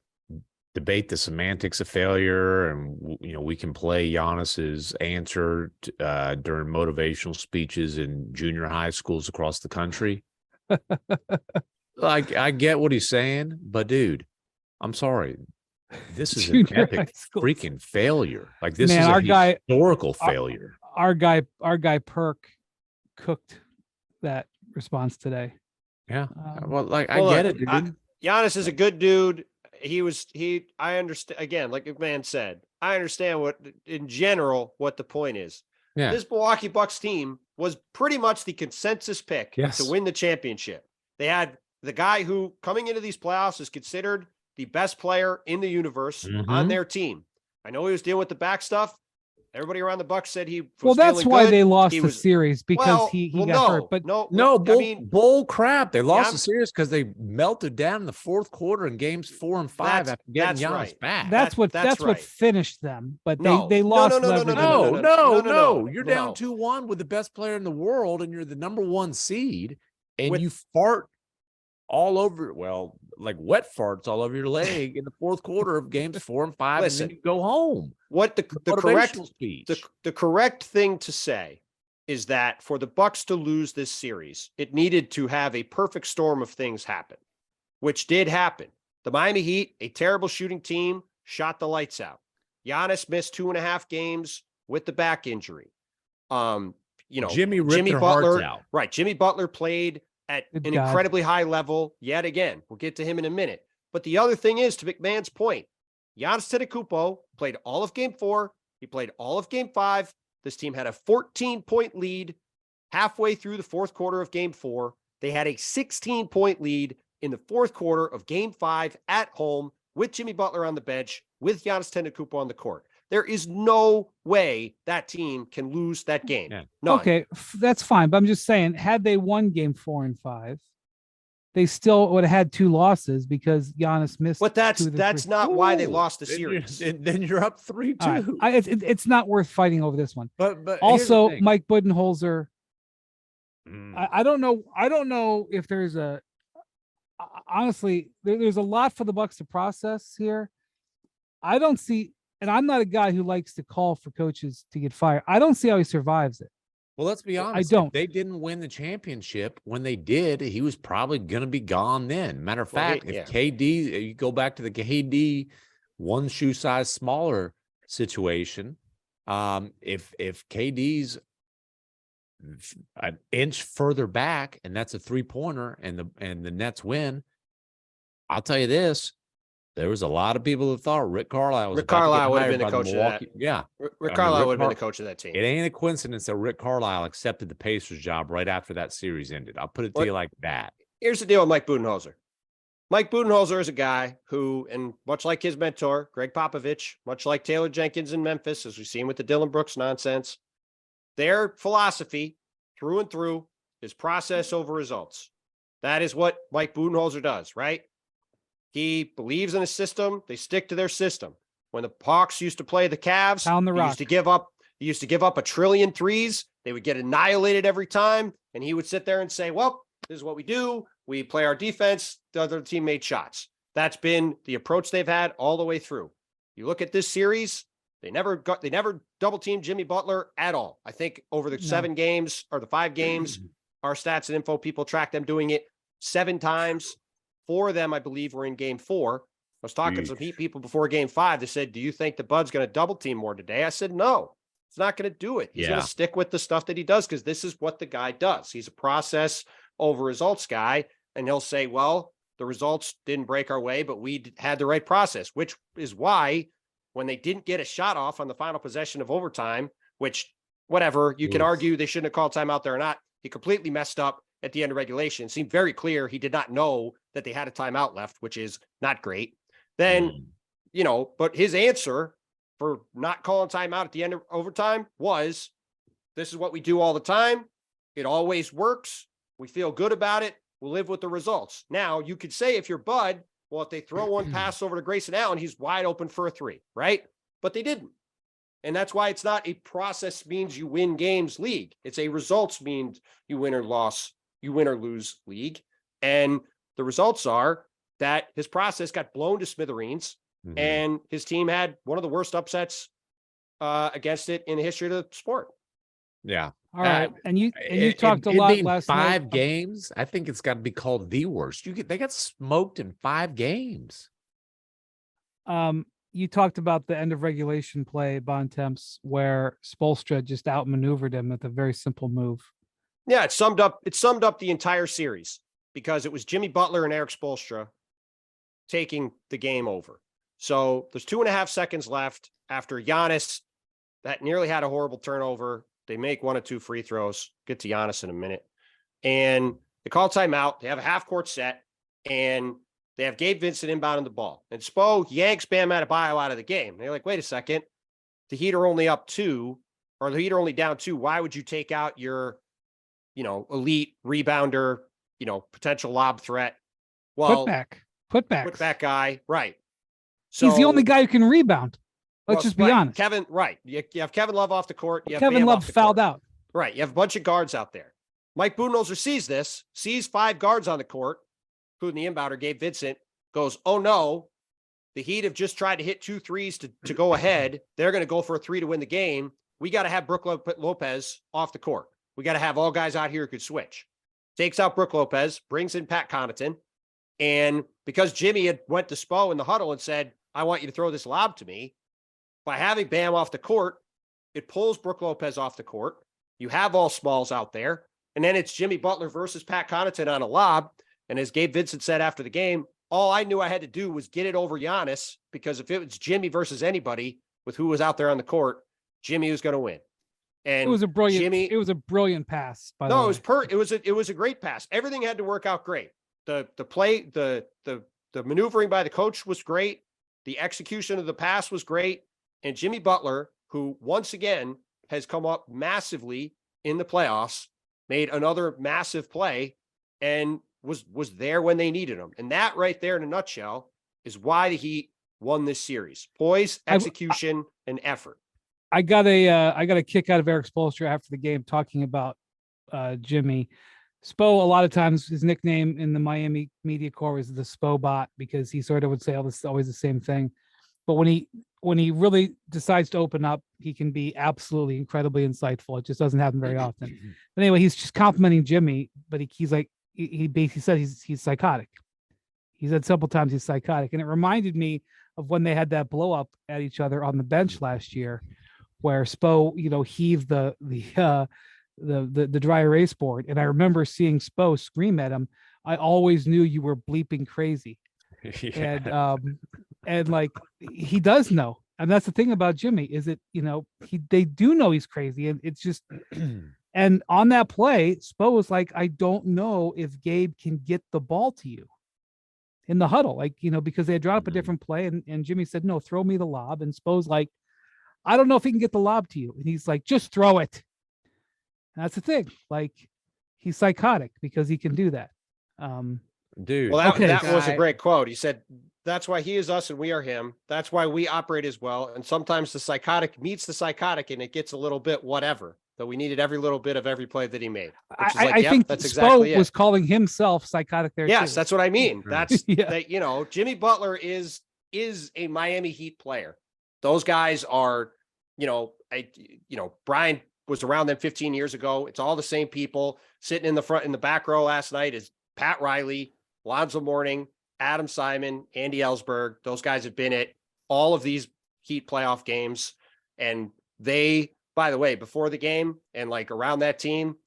S2: debate the semantics of failure, and we can play Giannis's answer during motivational speeches in junior high schools across the country. Like, I get what he's saying, but dude, I'm sorry. This is an epic freaking failure. Like, this is a historical failure.
S1: Our guy Perk cooked that response today.
S2: Yeah. I get it, dude.
S3: Giannis is a good dude. I understand, again, like MacMahon said, I understand in general what the point is.
S2: Yeah.
S3: This Milwaukee Bucks team was pretty much the consensus pick to win the championship. They had the guy who, coming into these playoffs, is considered the best player in the universe on their team. I know he was dealing with the back stuff. Everybody around the Bucks said he was
S1: that's why
S3: good.
S1: they lost the series, because he got hurt. But
S2: bull crap. They lost the series because they melted down in the fourth quarter in games 4 and 5 after getting Giannis back.
S1: That's what finished them. But they lost.
S2: No. You're down 2-1 with the best player in the world, and you're the number 1 seed, and you fart all over. Well, like wet farts all over your leg in the fourth quarter of games 4 and 5,
S3: Listen,
S2: and then you go home.
S3: What the correct
S2: speech.
S3: The correct thing to say is that for the Bucks to lose this series, it needed to have a perfect storm of things happen, which did happen. The Miami Heat, a terrible shooting team, shot the lights out. Giannis missed 2.5 games with the back injury.
S2: Jimmy Butler hearts out.
S3: Right. Jimmy Butler played at an incredibly high level yet again. We'll get to him in a minute. But the other thing is, to MacMahon's point, Giannis Antetokounmpo played all of game 4. He played all of game 5. This team had a 14-point lead halfway through the fourth quarter of game 4. They had a 16-point lead in the fourth quarter of game 5 at home with Jimmy Butler on the bench, with Giannis Antetokounmpo on the court. There is no way that team can lose that game.
S2: Yeah.
S3: None.
S1: Okay, that's fine. But I'm just saying, had they won game 4 and 5, they still would have had 2 losses because Giannis missed.
S3: But that's not why they lost the series.
S2: Then you're up 3-2.
S1: Right. It's not worth fighting over this one.
S2: But
S1: also, Mike Budenholzer. I don't know if there's a. Honestly, there's a lot for the Bucks to process here. I don't see, and I'm not a guy who likes to call for coaches to get fired. I don't see how he survives it.
S2: Well, let's be honest.
S1: I don't.
S2: If they didn't win the championship. When they did, he was probably going to be gone then. Matter of fact, if KD, you go back to the KD one shoe size smaller situation, if KD's an inch further back and that's a 3-pointer and the Nets win, I'll tell you this. There was a lot of people that thought Rick Carlisle would have been the coach of that. Yeah.
S3: Rick Carlisle would have been the coach of that team.
S2: It ain't a coincidence that Rick Carlisle accepted the Pacers job right after that series ended. I'll put it to you like that.
S3: Here's the deal with Mike Budenholzer. Mike Budenholzer is a guy who, and much like his mentor, Greg Popovich, much like Taylor Jenkins in Memphis, as we've seen with the Dillon Brooks nonsense, their philosophy through and through is process over results. That is what Mike Budenholzer does, right? He believes in a system. They stick to their system. When the Hawks used to play the Cavs, he used to give up a trillion threes. They would get annihilated every time. And he would sit there and say, well, this is what we do. We play our defense. The other team made shots. That's been the approach they've had all the way through. You look at this series, they never double teamed Jimmy Butler at all. I think over the 7 games or the 5 games, our stats and info people track them doing it 7 times. 4 of them, I believe, were in game 4. I was talking to some Heat people before game 5. They said, do you think the Bud's going to double team more today? I said, no, he's not going to do it. He's going to stick with the stuff that he does because this is what the guy does. He's a process over results guy. And he'll say, well, the results didn't break our way, but we had the right process, which is why when they didn't get a shot off on the final possession of overtime, which whatever, you can argue they shouldn't have called timeout there or not. He completely messed up at the end of regulation. It seemed very clear he did not know that they had a timeout left, which is not great. Then, but his answer for not calling timeout at the end of overtime was, this is what we do all the time. It always works. We feel good about it. We'll live with the results. Now, you could say if you're Bud, well, if they throw one pass over to Grayson Allen, he's wide open for a 3, right? But they didn't. And that's why it's not a process means you win games league. It's a results means you win or lose league. And the results are that his process got blown to smithereens and his team had one of the worst upsets against it in the history of the sport.
S2: Yeah.
S1: All right. And you talked a lot last night.
S2: 5 games. I think it's got to be called the worst. They got smoked in 5 games.
S1: You talked about the end of regulation play, Bontemps, where Spoelstra just outmaneuvered him with a very simple move.
S3: Yeah, it summed up the entire series because it was Jimmy Butler and Eric Spoelstra taking the game over. So there's 2.5 seconds left after Giannis that nearly had a horrible turnover. They make 1 or 2 free throws. Get to Giannis in a minute. And they call timeout. They have a half-court set, and they have Gabe Vincent inbounding the ball. And Spo yanks Bam Adebayo out of the game. They're like, wait a second. The Heat are only up 2, or the Heat are only down 2. Why would you take out your, elite rebounder, potential lob threat? Well,
S1: put back
S3: guy. Right. So
S1: he's the only guy who can rebound. Let's just be honest.
S3: Kevin, right. You have Kevin Love off the court.
S1: Kevin Love fouled out.
S3: Right. You have a bunch of guards out there. Mike Budenholzer sees 5 guards on the court, including the inbounder, Gabe Vincent, goes, oh no, the Heat have just tried to hit 2 threes to go ahead. They're going to go for a 3 to win the game. We got to have Brook Lopez off the court. We got to have all guys out here who could switch. Takes out Brook Lopez, brings in Pat Connaughton. And because Jimmy had went to Spo in the huddle and said, I want you to throw this lob to me, by having Bam off the court, it pulls Brook Lopez off the court. You have all smalls out there. And then it's Jimmy Butler versus Pat Connaughton on a lob. And as Gabe Vincent said after the game, all I knew I had to do was get it over Giannis, because if it was Jimmy versus anybody with who was out there on the court, Jimmy was going to win. And
S1: it was a brilliant pass. By the way.
S3: It was a great pass. Everything had to work out great. The play, the maneuvering by the coach was great. The execution of the pass was great. And Jimmy Butler, who once again has come up massively in the playoffs, made another massive play and was there when they needed him. And that right there in a nutshell is why the Heat won this series. Poise, execution, and effort.
S1: I got a kick out of Eric Spoelstra after the game talking about Jimmy. Spo, a lot of times his nickname in the Miami media corps was the Spo bot, because he sort of would say always the same thing. But when he really decides to open up, he can be absolutely incredibly insightful. It just doesn't happen very often. But anyway, he's just complimenting Jimmy, but he's like, he basically said he's psychotic. He said several times he's psychotic. And it reminded me of when they had that blow up at each other on the bench last year, where Spo, heaved the dry erase board. And I remember seeing Spo scream at him, I always knew you were bleeping crazy. Yeah. And like, he does know. And that's the thing about Jimmy, is it, they do know he's crazy. And it's just, and on that play, Spo was like, I don't know if Gabe can get the ball to you in the huddle, like, because they had drawn up a different play, and Jimmy said, no, throw me the lob. And Spo's like, I don't know if he can get the lob to you. And he's like, just throw it. And that's the thing. Like, he's psychotic because he can do that.
S2: Dude.
S3: Well, that was a great quote. He said, that's why he is us and we are him. That's why we operate as well. And sometimes the psychotic meets the psychotic and it gets a little bit whatever. So we needed every little bit of every play that he made.
S1: I think that's exactly Spo was calling himself psychotic there.
S3: Yes,
S1: too.
S3: That's what I mean. That's that, Jimmy Butler is a Miami Heat player. Those guys are, Brian was around them 15 years ago. It's all the same people. Sitting in the back row last night is Pat Riley, Lonzo Mourning, Adam Simon, Andy Ellsberg. Those guys have been at all of these Heat playoff games. And they, by the way, before the game and like around that team,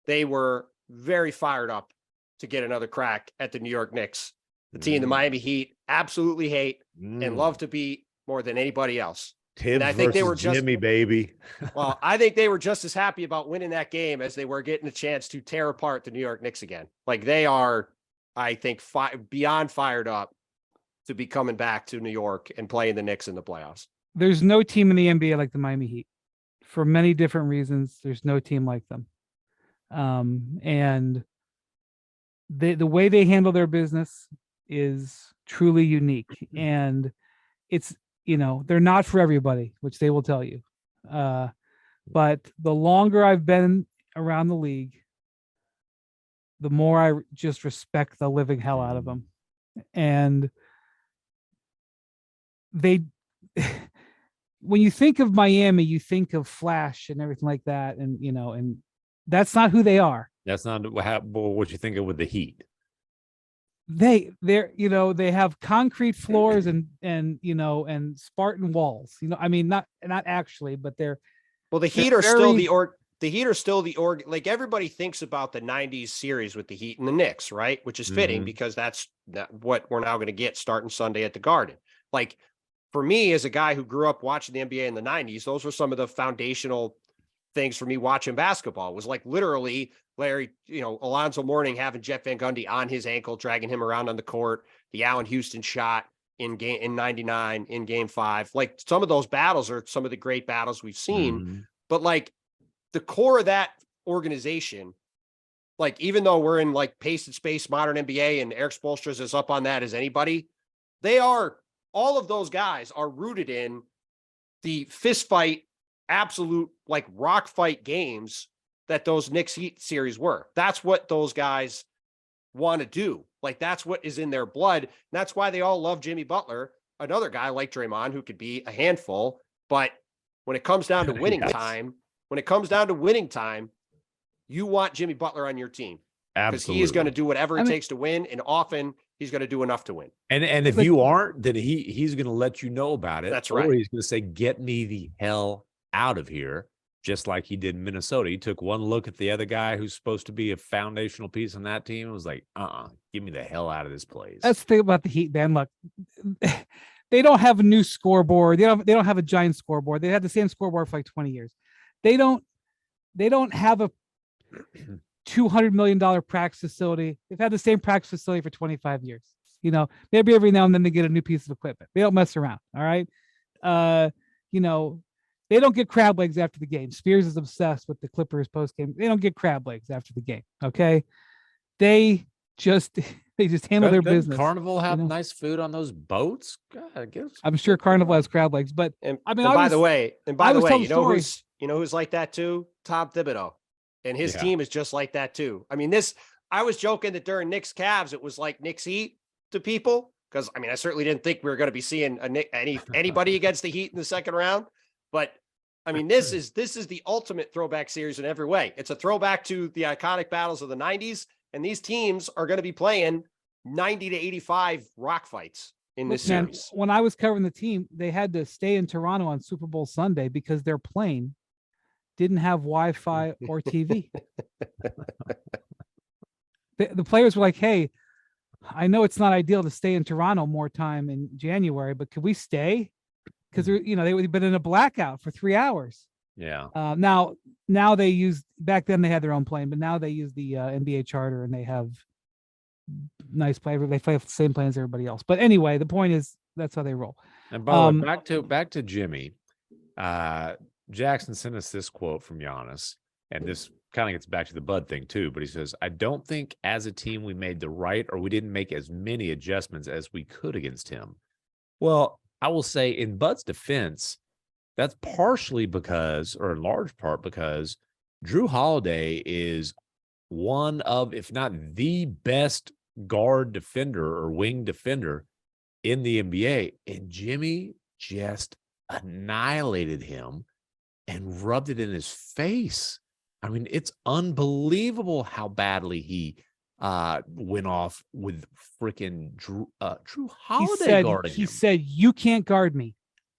S3: they were very fired up to get another crack at the New York Knicks, the team the Miami Heat absolutely hate and love to beat more than anybody else.
S2: Tibbs I think they were just Jimmy, baby.
S3: Well, I think they were just as happy about winning that game as they were getting a chance to tear apart the New York Knicks again. Like, they are, I think, beyond fired up to be coming back to New York and playing the Knicks in the playoffs.
S1: There's no team in the NBA like the Miami Heat. For many different reasons, there's no team like them. And the way they handle their business is truly unique. And it's, they're not for everybody, which they will tell you. But the longer I've been around the league, the more I just respect the living hell out of them. And they, when you think of Miami, you think of Flash and everything like that. And, and that's not who they are.
S2: That's not what you think of with the Heat.
S1: They have concrete floors and Spartan walls. I mean, not actually, but they're.
S3: Well, the Heat are still the Heat are still the org. Like, everybody thinks about the '90s series with the Heat and the Knicks, right? Which is fitting because that's what we're now going to get starting Sunday at the Garden. Like, for me, as a guy who grew up watching the NBA in the '90s, those were some of the foundational things for me watching basketball. Was like literally Larry, Alonzo Mourning having Jeff Van Gundy on his ankle, dragging him around on the court, the Allen Houston shot in '99 in Game 5. Like, some of those battles are some of the great battles we've seen. But like, the core of that organization, like, even though we're in like pace and space modern NBA and Eric Spoelstra is as up on that as anybody, all of those guys are rooted in the fist fight, absolute like rock fight games that those Knicks Heat series were. That's what those guys want to do. Like, that's what is in their blood. And that's why they all love Jimmy Butler, another guy like Draymond who could be a handful. But when it comes down to winning time, you want Jimmy Butler on your team. Because he is going to do whatever it takes to win. And often he's going to do enough to win.
S2: And if you aren't, then he's going to let you know about it.
S3: That's right.
S2: Or he's going to say, get me the hell out of here. Just like he did in Minnesota. He took one look at the other guy who's supposed to be a foundational piece on that team and was like, give me the hell out of this place.
S1: That's the thing about the Heat, man. Look, they don't have a new scoreboard. They don't have a giant scoreboard. They had the same scoreboard for like 20 years. They don't have a $200 million practice facility. They've had the same practice facility for 25 years. You know, maybe every now and then they get a new piece of equipment. They don't mess around. All right. You know, they don't get crab legs after the game. Spears is obsessed with the Clippers post game. They don't get crab legs after the game. Okay. They just handle their business.
S2: Carnival have nice food on those boats? God,
S1: I'm sure Carnival has crab legs, but
S3: by the way, you know who's like that too? Tom Thibodeau. And his team is just like that too. I mean, I was joking that during Knicks Cavs, it was like Knicks Heat to people. Because I mean, I certainly didn't think we were going to be seeing anybody against the Heat in the second round. But I mean, this is the ultimate throwback series in every way. It's a throwback to the iconic battles of the 90s. And these teams are going to be playing 90 to 85 rock fights in this series.
S1: When I was covering the team, they had to stay in Toronto on Super Bowl Sunday because their plane didn't have Wi-Fi or TV. The players were like, hey, I know it's not ideal to stay in Toronto more time in January, but could we stay? Because they would have been in a blackout for 3 hours.
S2: Yeah.
S1: Now they back then they had their own plane, but now they use the NBA charter and they have nice play. They play the same plane as everybody else. But anyway, the point is that's how they roll.
S2: And by the way, back to Jimmy. Jackson sent us this quote from Giannis, and this kind of gets back to the Bud thing too. But he says, "I don't think as a team we made the right, or we didn't make as many adjustments as we could against him." Well, I will say in Bud's defense, that's partially because, or in large part because, Drew Holiday is one of, if not the best guard defender or wing defender in the NBA. And Jimmy just annihilated him and rubbed it in his face. I mean, it's unbelievable how badly he went off with freaking Drew Holiday guarding him.
S1: He said, "You can't guard me.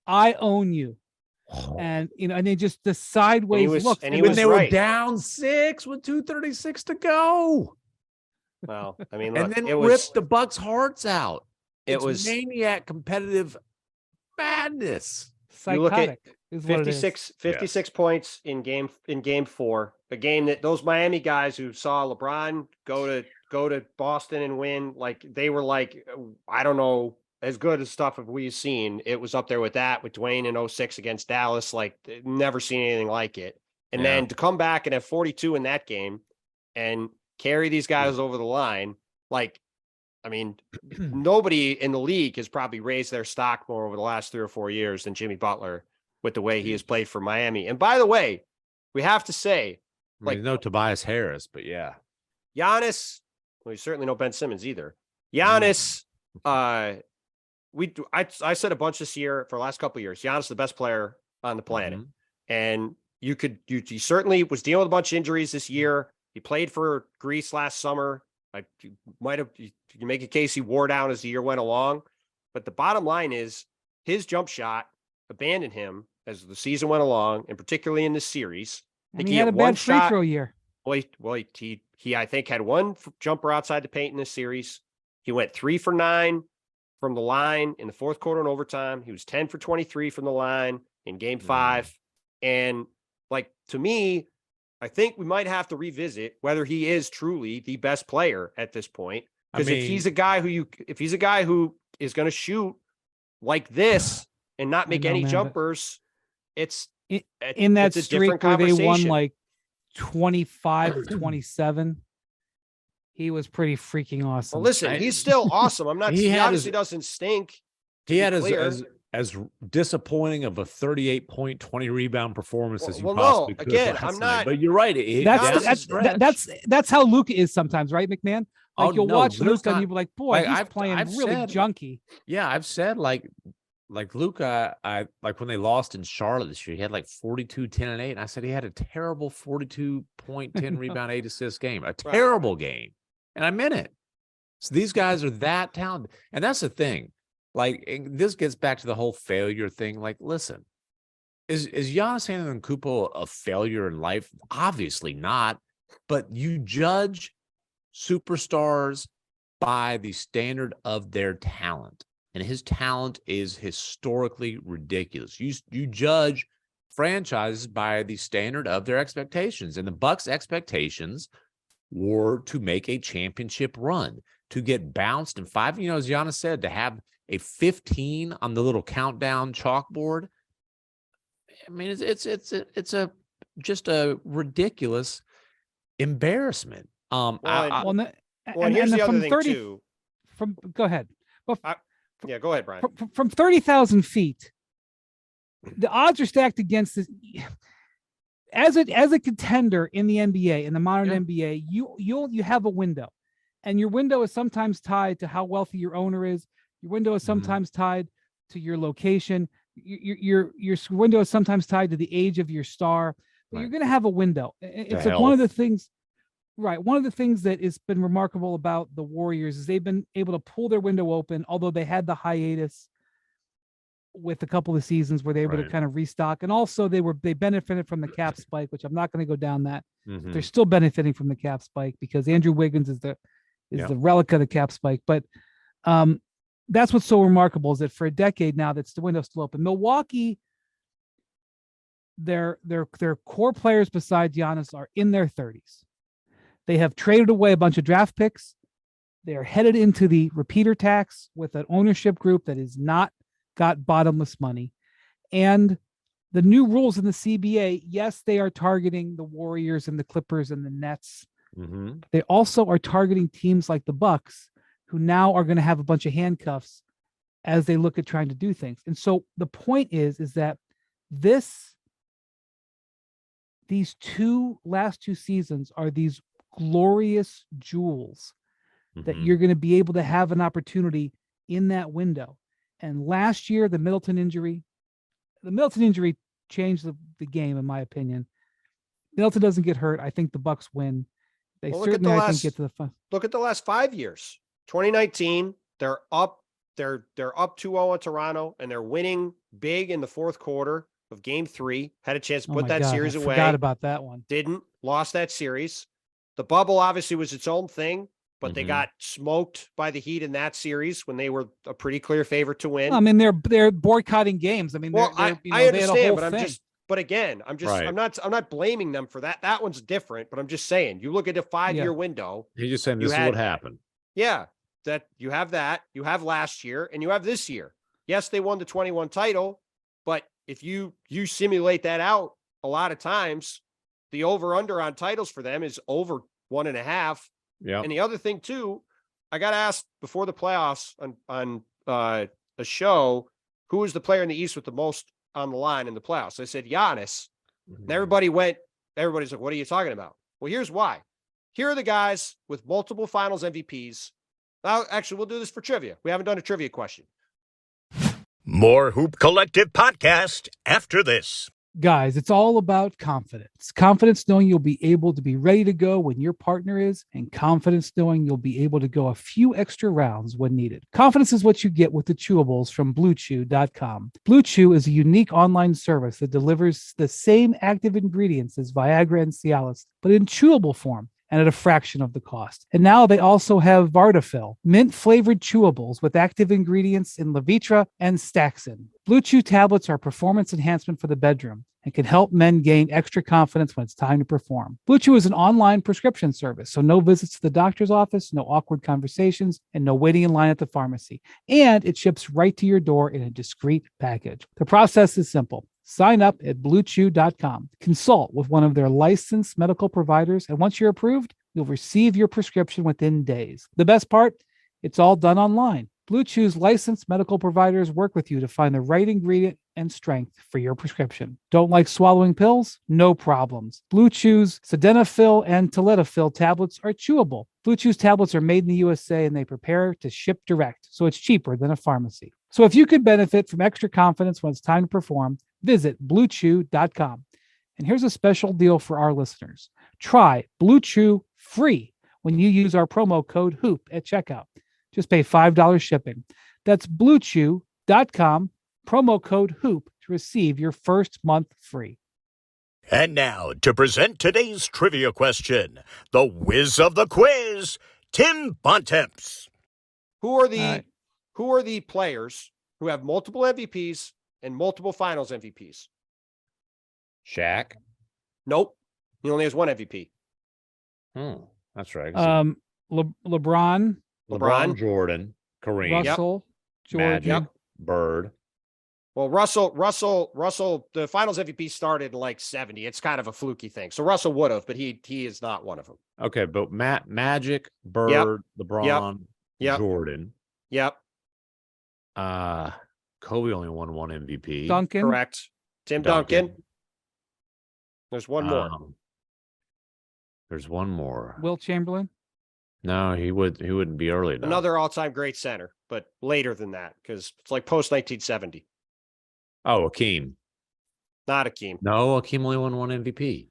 S1: I own you." And and they just the sideways look.
S2: And when they were down 6 with 2:36 to go.
S3: Well, I mean,
S2: look, and then ripped the Bucks' hearts out. It was maniac competitive madness.
S1: Psychotic.
S3: You look at 56 points in game 4, a game that those Miami guys who saw LeBron go to Boston and win, like they were like, I don't know, as good as stuff as we've seen. It was up there with that, with Dwayne in 06 against Dallas, like never seen anything like it. And then to come back and have 42 in that game and carry these guys over the line, like, I mean, nobody in the league has probably raised their stock more over the last 3 or 4 years than Jimmy Butler with the way he has played for Miami. And by the way, we have to say, like,
S2: no Tobias Harris, but yeah,
S3: Giannis. Well, you certainly know Ben Simmons either. Giannis, I said a bunch this year for the last couple of years. Giannis, the best player on the planet, and you certainly was dealing with a bunch of injuries this year. He played for Greece last summer. You can make a case he wore down as the year went along, but the bottom line is his jump shot abandoned him as the season went along, and particularly in this series.
S1: I think he had a bad free throw year.
S3: Well, he I think had one jumper outside the paint in this series. He went 3 for 9 from the line in the fourth quarter and overtime. He was 10 for 23 from the line in game 5. And like, to me, I think we might have to revisit whether he is truly the best player at this point. Because if he's a guy who is going to shoot like this and not make any jumpers, it's
S1: in that streak where they won like 25 of 27. He was pretty freaking awesome.
S3: Well, listen, he's still awesome. I'm not. He obviously doesn't stink.
S2: He had as as disappointing of a 38 point, 20 rebound performance as you
S3: Well,
S2: possibly
S3: no,
S2: could
S3: again,
S2: last
S3: I'm
S2: night.
S3: not.
S2: But you're right.
S1: That's how Luka is sometimes, right, McMahon? Like you'll watch Luka and you'll be like, boy,
S2: like,
S1: he's playing really junky.
S2: Yeah, I've said like Luka, I like when they lost in Charlotte this year, he had like 42, 10, and 8. And I said he had a terrible 42 point, 10 rebound, 8 assist game, a terrible game. And I meant it. So these guys are that talented. And that's the thing. Like, this gets back to the whole failure thing. Like, listen, is Giannis Antetokounmpo a failure in life? Obviously not. But you judge superstars by the standard of their talent. And his talent is historically ridiculous. You judge franchises by the standard of their expectations. And the Bucks' expectations were to make a championship run, to get bounced in 5, as Giannis said, to have a 15 on the little countdown chalkboard. I mean, it's just a ridiculous embarrassment.
S3: Here's
S1: the
S3: other thing too.
S1: Go ahead.
S3: Yeah, go ahead, Brian.
S1: From 30,000 feet, the odds are stacked against this. As a contender in the NBA, in the modern NBA, you have a window, and your window is sometimes tied to how wealthy your owner is. Your window is sometimes tied to your location. Your window is sometimes tied to the age of your star. But you're going to have a window. It's like one of the things. Right. One of the things that has been remarkable about the Warriors is they've been able to pull their window open, although they had the hiatus with a couple of seasons where they were able to kind of restock. And also they benefited from the cap spike, which I'm not going to go down that. They're still benefiting from the cap spike because Andrew Wiggins is the relic of the cap spike. But that's what's so remarkable is that for a decade now, that's the window still open. Milwaukee, their core players besides Giannis are in their 30s. They have traded away a bunch of draft picks. They are headed into the repeater tax with an ownership group that has not got bottomless money. And the new rules in the CBA, yes, they are targeting the Warriors and the Clippers and the Nets. They also are targeting teams like the Bucks, who now are going to have a bunch of handcuffs as they look at trying to do things. And so the point is that these last two seasons are these glorious jewels that you're going to be able to have an opportunity in that window. And last year, the Middleton injury changed the game, in my opinion. Middleton doesn't get hurt. I think the Bucks win. They certainly, I think, get to the fun.
S3: Look at the last 5 years. 2019, they're up 2-0 on Toronto, and they're winning big in the fourth quarter of Game 3. Had a chance to put that series away.
S1: Forgot about that one.
S3: Didn't. Lost that series. The bubble obviously was its own thing, but they got smoked by the Heat in that series when they were a pretty clear favorite to win.
S1: Well, I mean, they're boycotting games. I mean,
S3: I understand, but I'm not blaming them for that. That one's different, but I'm just saying, you look at a 5-year window.
S2: You're just saying this is what happened.
S3: Yeah, that you have last year and you have this year. Yes, they won the 21 title, but if you simulate that out, a lot of times the over under on titles for them is over 1.5.
S2: Yeah.
S3: And the other thing too, I got asked before the playoffs on a show, who is the player in the East with the most on the line in the playoffs? I said Giannis. And everybody's like, what are you talking about? Well, here's why. Here are the guys with multiple finals MVPs. Now, actually, we'll do this for trivia. We haven't done a trivia question.
S5: More Hoop Collective podcast after this.
S1: Guys, it's all about confidence. Confidence knowing you'll be able to be ready to go when your partner is, and confidence knowing you'll be able to go a few extra rounds when needed. Confidence is what you get with the chewables from BlueChew.com. Blue Chew is a unique online service that delivers the same active ingredients as Viagra and Cialis, but in chewable form and at a fraction of the cost. And now they also have Vardafill, mint-flavored chewables with active ingredients in Levitra and Staxin. Blue Chew tablets are performance enhancement for the bedroom and can help men gain extra confidence when it's time to perform. Blue Chew is an online prescription service, so no visits to the doctor's office, no awkward conversations, and no waiting in line at the pharmacy. And it ships right to your door in a discreet package. The process is simple. Sign up at BlueChew.com. Consult with one of their licensed medical providers, and once you're approved, you'll receive your prescription within days. The best part? It's all done online. Blue Chew's licensed medical providers work with you to find the right ingredient and strength for your prescription. Don't like swallowing pills? No problems. Blue Chew's sildenafil and tadalafil tablets are chewable. Blue Chew's tablets are made in the USA and they prepare to ship direct, so it's cheaper than a pharmacy. So if you could benefit from extra confidence when it's time to perform, visit bluechew.com. And here's a special deal for our listeners. Try Blue Chew free when you use our promo code HOOP at checkout. Just pay $5 shipping. That's bluechew.com, promo code HOOP to receive your first month free.
S5: And now, to present today's trivia question, the whiz of the quiz, Tim Bontemps.
S3: Who are the players who have multiple MVPs and multiple finals MVPs?
S2: Shaq.
S3: Nope. He only has one MVP.
S2: That's right.
S1: LeBron,
S2: Jordan, Kareem,
S1: Russell, Jordan,
S2: Magic, Bird.
S3: Well, Russell, the finals MVP started in like 70. It's kind of a fluky thing. So Russell would have, but he is not one of them.
S2: Okay, but Magic, Bird, LeBron, Jordan.
S3: Yep.
S2: Kobe only won one MVP.
S1: Duncan.
S3: Correct. Tim Duncan. There's one more.
S2: There's one more.
S1: Will Chamberlain.
S2: No, he wouldn't be early enough.
S3: Another all-time great center, but later than that, because it's like post-1970.
S2: Oh, Akeem.
S3: Not Akeem.
S2: No, Akeem only won one MVP.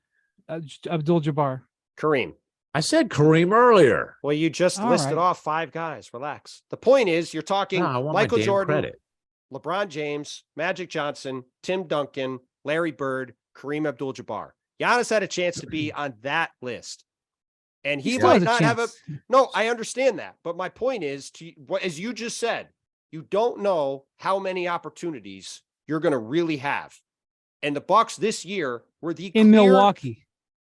S1: Abdul-Jabbar.
S3: Kareem.
S2: I said Kareem earlier.
S3: Well, you just listed off 5 guys. Relax. The point is, you're talking Michael Jordan,
S2: credit.
S3: LeBron James, Magic Johnson, Tim Duncan, Larry Bird, Kareem Abdul-Jabbar. Giannis had a chance to be on that list. And he might not have a... No, I understand that. But my point is, as you just said, you don't know how many opportunities you're going to really have. And the Bucks this year were in
S1: Milwaukee.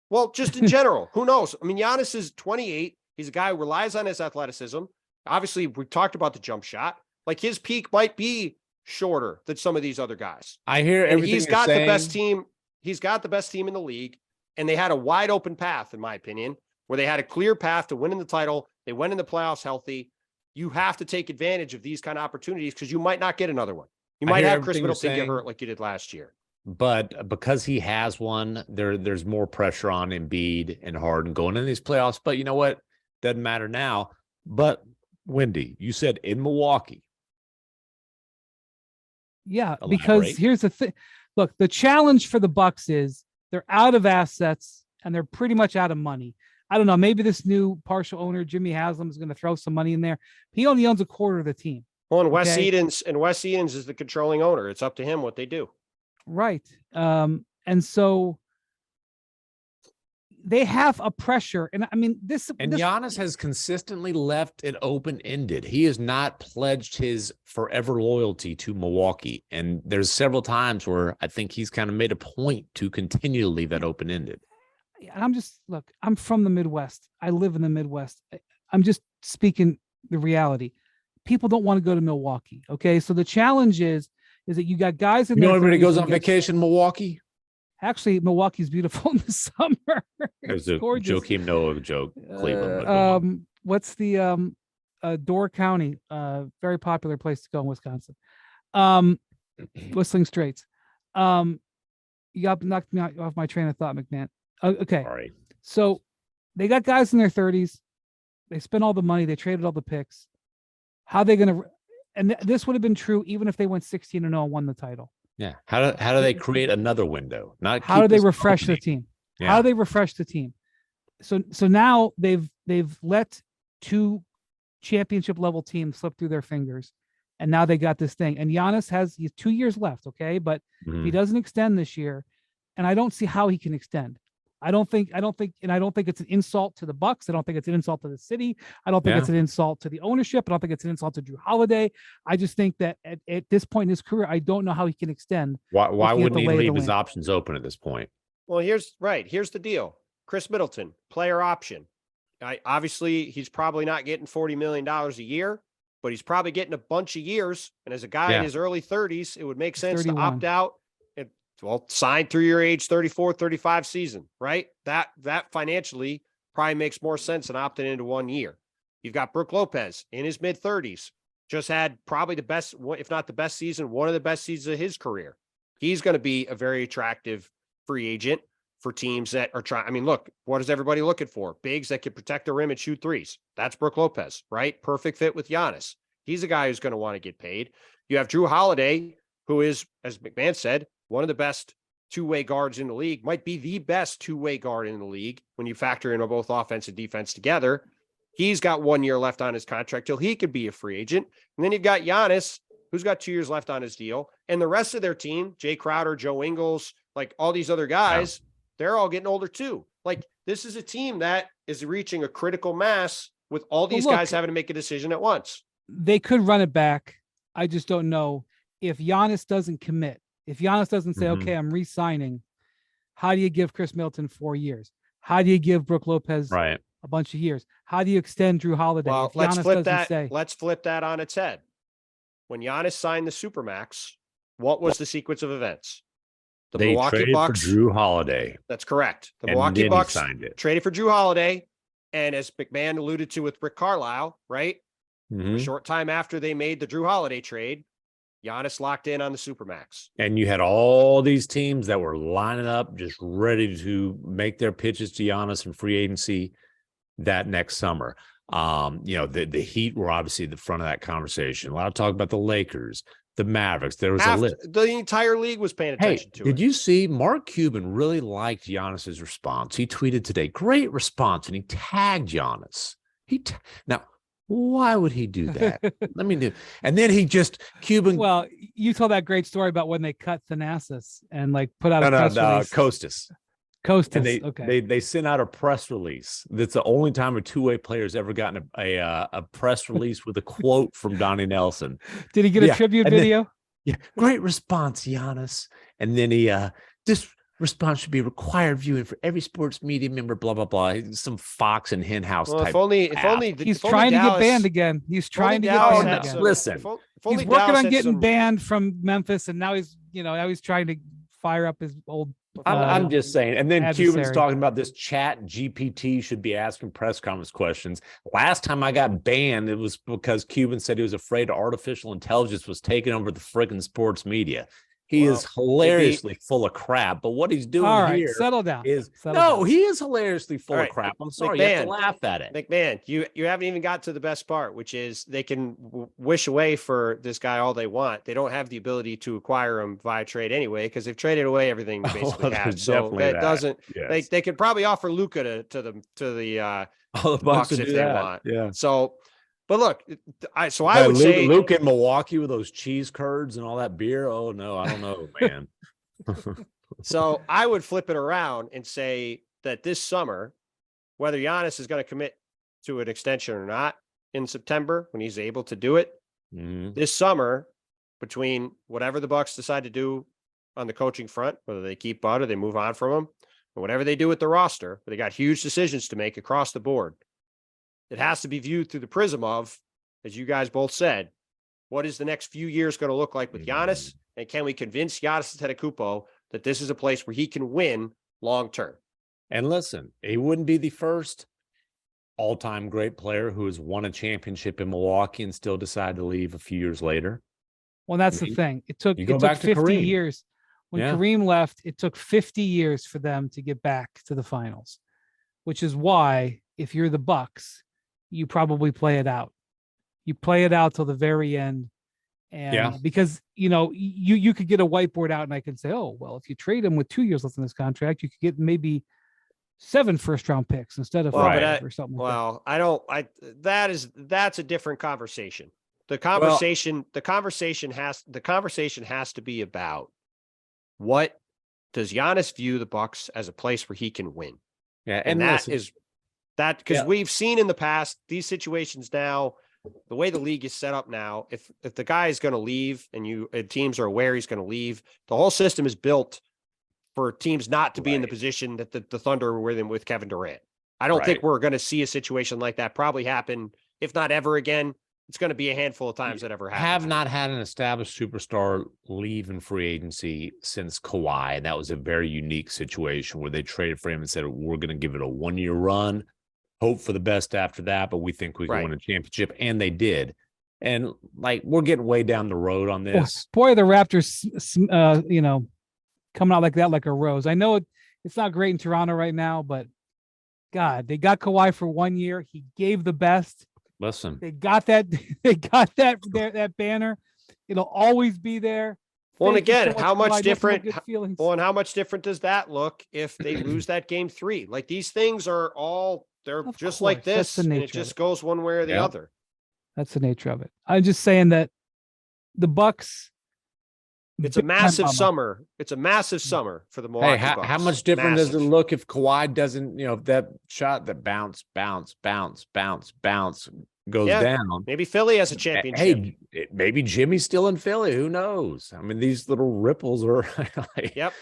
S3: Well, just in general, who knows? I mean, Giannis is 28. He's a guy who relies on his athleticism. Obviously, we talked about the jump shot. Like, his peak might be shorter than some of these other guys.
S2: I hear everything
S3: he's got the best team. He's got the best team in the league. And they had a wide open path, in my opinion, where they had a clear path to winning the title. They went in the playoffs healthy. You have to take advantage of these kind of opportunities because you might not get another one. You might have Chris Middleton get hurt like you did last year.
S2: But because he has one, there's more pressure on Embiid and Harden going into these playoffs. But you know what? Doesn't matter now. But Wendy, you said in Milwaukee.
S1: Yeah,
S2: Elaborate.
S1: because here's the thing. Look, the challenge for the Bucks is they're out of assets and they're pretty much out of money. I don't know. Maybe this new partial owner, Jimmy Haslam, is going to throw some money in there. He only owns a quarter of the team.
S3: Well, and Wes Edens is the controlling owner. It's up to him what they do.
S1: Right. And so they have a pressure. And I mean,
S2: Giannis has consistently left it open-ended. He has not pledged his forever loyalty to Milwaukee. And there's several times where I think he's kind of made a point to continue to leave that open-ended.
S1: I'm from the Midwest. I live in the Midwest. I'm just speaking the reality. People don't want to go to Milwaukee. Okay. So the challenge is that you got guys in there.
S2: Everybody goes on vacation in Milwaukee.
S1: Actually, Milwaukee's beautiful in the summer.
S2: There's a
S1: gorgeous.
S2: Joakim Noah joke. Cleveland.
S1: What's the Door County? Very popular place to go in Wisconsin. Whistling Straits. You got knocked me off my train of thought, MacMahon. Okay.
S2: Sorry.
S1: So they got guys in their 30s. They spent all the money. They traded all the picks. How are they going to? And this would have been true even if they went 16-0 and won the title.
S2: Yeah. How do they create another window?
S1: How do they refresh the team?
S2: Yeah.
S1: How do they refresh the team? So now they've let 2 championship level teams slip through their fingers, and now they got this thing. And Giannis he's 2 years left, okay? But if he doesn't extend this year, and I don't see how he can extend. I don't think it's an insult to the Bucks. I don't think it's an insult to the city. I don't think it's an insult to the ownership. I don't think it's an insult to Drew Holiday. I just think that at this point in his career, I don't know how he can extend.
S2: Why wouldn't he leave his options open at this point?
S3: Well, here's the deal. Chris Middleton, player option. Obviously, he's probably not getting $40 million a year, but he's probably getting a bunch of years. And as a guy in his early 30s, it would make sense
S1: 31.
S3: to opt out. Sign through your age 34, 35 season, right? That financially probably makes more sense than opting into 1 year. You've got Brook Lopez in his mid-30s. just had probably the best, if not the best season, one of the best seasons of his career. He's going to be a very attractive free agent for teams that are trying. I mean, look, what is everybody looking for? Bigs that can protect the rim and shoot threes. That's Brook Lopez, right? Perfect fit with Giannis. He's a guy who's going to want to get paid. You have Drew Holiday, who is, as MacMahon said, one of the best two-way guards in the league, might be the best two-way guard in the league when you factor in both offense and defense together. He's got 1 year left on his contract till he could be a free agent. And then you've got Giannis, who's got 2 years left on his deal. And the rest of their team, Jay Crowder, Joe Ingles, like all these other guys, they're all getting older too. Like, this is a team that is reaching a critical mass with all these guys having to make a decision at once.
S1: They could run it back. I just don't know if Giannis doesn't commit. If Giannis doesn't say, okay, I'm re-signing, how do you give Chris Middleton 4 years? How do you give Brook Lopez a bunch of years? How do you extend Drew Holiday?
S3: Well, let's flip that on its head. When Giannis signed the Supermax, what was the sequence of events?
S2: They Milwaukee Bucks for Drew Holiday.
S3: That's correct. The Milwaukee Bucks traded for Drew Holiday. And as MacMahon alluded to with Rick Carlisle, right? A short time after they made the Drew Holiday trade, Giannis locked in on the Supermax.
S2: And you had all these teams that were lining up, just ready to make their pitches to Giannis in free agency that next summer. The Heat were obviously at the front of that conversation. A lot of talk about the Lakers, the Mavericks. There was a list.
S3: The entire league was paying attention to it.
S2: Did you see Mark Cuban really liked Giannis's response? He tweeted today, great response, and he tagged Giannis. Now, why would he do that? Let me do. And then he just Cuban.
S1: Well, you told that great story about when they cut Thanasis and like put out a press release.
S2: Costas. And they sent out a press release. That's the only time a two-way player's ever gotten a press release with a quote from Donnie Nelson.
S1: Did he get a tribute video?
S2: Great response, Giannis. And then he this response should be required viewing for every sports media member, blah, blah, blah. Some Fox and Henhouse type.
S1: If only he's trying to get banned again. He's trying to get banned again.
S2: Listen,
S1: he's working on getting banned from Memphis, and now he's trying to fire up his old.
S2: I'm just saying. And then Cuban's talking about this chat GPT should be asking press conference questions. Last time I got banned, it was because Cuban said he was afraid artificial intelligence was taking over the friggin' sports media. He is hilariously full of crap, but what he's doing here
S1: settle down.
S2: He is hilariously full of crap. I'm sorry, you have to laugh at it.
S3: MacMahon, you haven't even got to the best part, which is they can wish away for this guy all they want. They don't have the ability to acquire him via trade anyway, because they've traded away everything they basically have. So that doesn't. Yes. They could probably offer Luka to the Bucks if they want.
S2: Yeah.
S3: So. But look, I would say
S2: Luke in Milwaukee with those cheese curds and all that beer. Oh no, I don't know, man.
S3: So I would flip it around and say that this summer, whether Giannis is going to commit to an extension or not in September when he's able to do it, this summer, between whatever the Bucks decide to do on the coaching front, whether they keep Bud or they move on from him, or whatever they do with the roster, they got huge decisions to make across the board. It has to be viewed through the prism of, as you guys both said, what is the next few years going to look like with Giannis? And can we convince Giannis Antetokounmpo that this is a place where he can win long term?
S2: And listen, he wouldn't be the first all-time great player who has won a championship in Milwaukee and still decided to leave a few years later.
S1: Well, that's the thing. It took 50 years. When Kareem left, it took 50 years for them to get back to the finals, which is why if you're the Bucks, you probably play it out. You play it out till the very end. And because, you could get a whiteboard out and I can say, oh, well, if you trade him with 2 years left in this contract, you could get maybe 7 first-round picks instead of 5 or something.
S3: Well, that's a different conversation. The conversation has to be about what does Giannis view the Bucks as a place where he can win?
S2: Yeah,
S3: and because we've seen in the past these situations now, the way the league is set up now, if the guy is going to leave and teams are aware he's going to leave, the whole system is built for teams not to be in the position that the Thunder were in with Kevin Durant. I don't think we're going to see a situation like that probably happen, if not ever again. It's going to be a handful of times that ever happens.
S2: Have not had an established superstar leave in free agency since Kawhi. And that was a very unique situation where they traded for him and said, we're going to give it a 1-year run, hope for the best after that, but we think we can win a championship. And they did. And like, we're getting way down the road on this.
S1: Boy, the Raptors, coming out like that, like a rose. I know it's not great in Toronto right now, but God, they got Kawhi for 1 year. He gave the best.
S2: Listen,
S1: They got that. They got that banner. It'll always be there.
S3: Well, and
S1: Thank you so
S3: again,
S1: much,
S3: how
S1: Kawhi.
S3: much different?
S1: Good feelings.
S3: Well, and how much different does that look if they lose that game 3? Like, these things are all, they're
S1: Of
S3: just
S1: course,
S3: like
S1: that's
S3: this,
S1: the
S3: and
S1: nature
S3: it
S1: of
S3: just
S1: it.
S3: goes one way or the
S2: Yeah.
S3: other.
S1: That's the nature of it. I'm just saying that the Bucks.
S3: It's a
S1: big time
S3: massive
S1: bummer.
S3: summer. It's a massive summer for the Milwaukee
S2: hey,
S3: Bucks.
S2: how much different does it
S3: Massive.
S2: look if Kawhi doesn't, if that shot that bounce goes
S3: Yeah.
S2: down?
S3: Maybe Philly has a championship.
S2: Hey, maybe Jimmy's still in Philly. Who knows? I mean, these little ripples are like,
S3: Yep.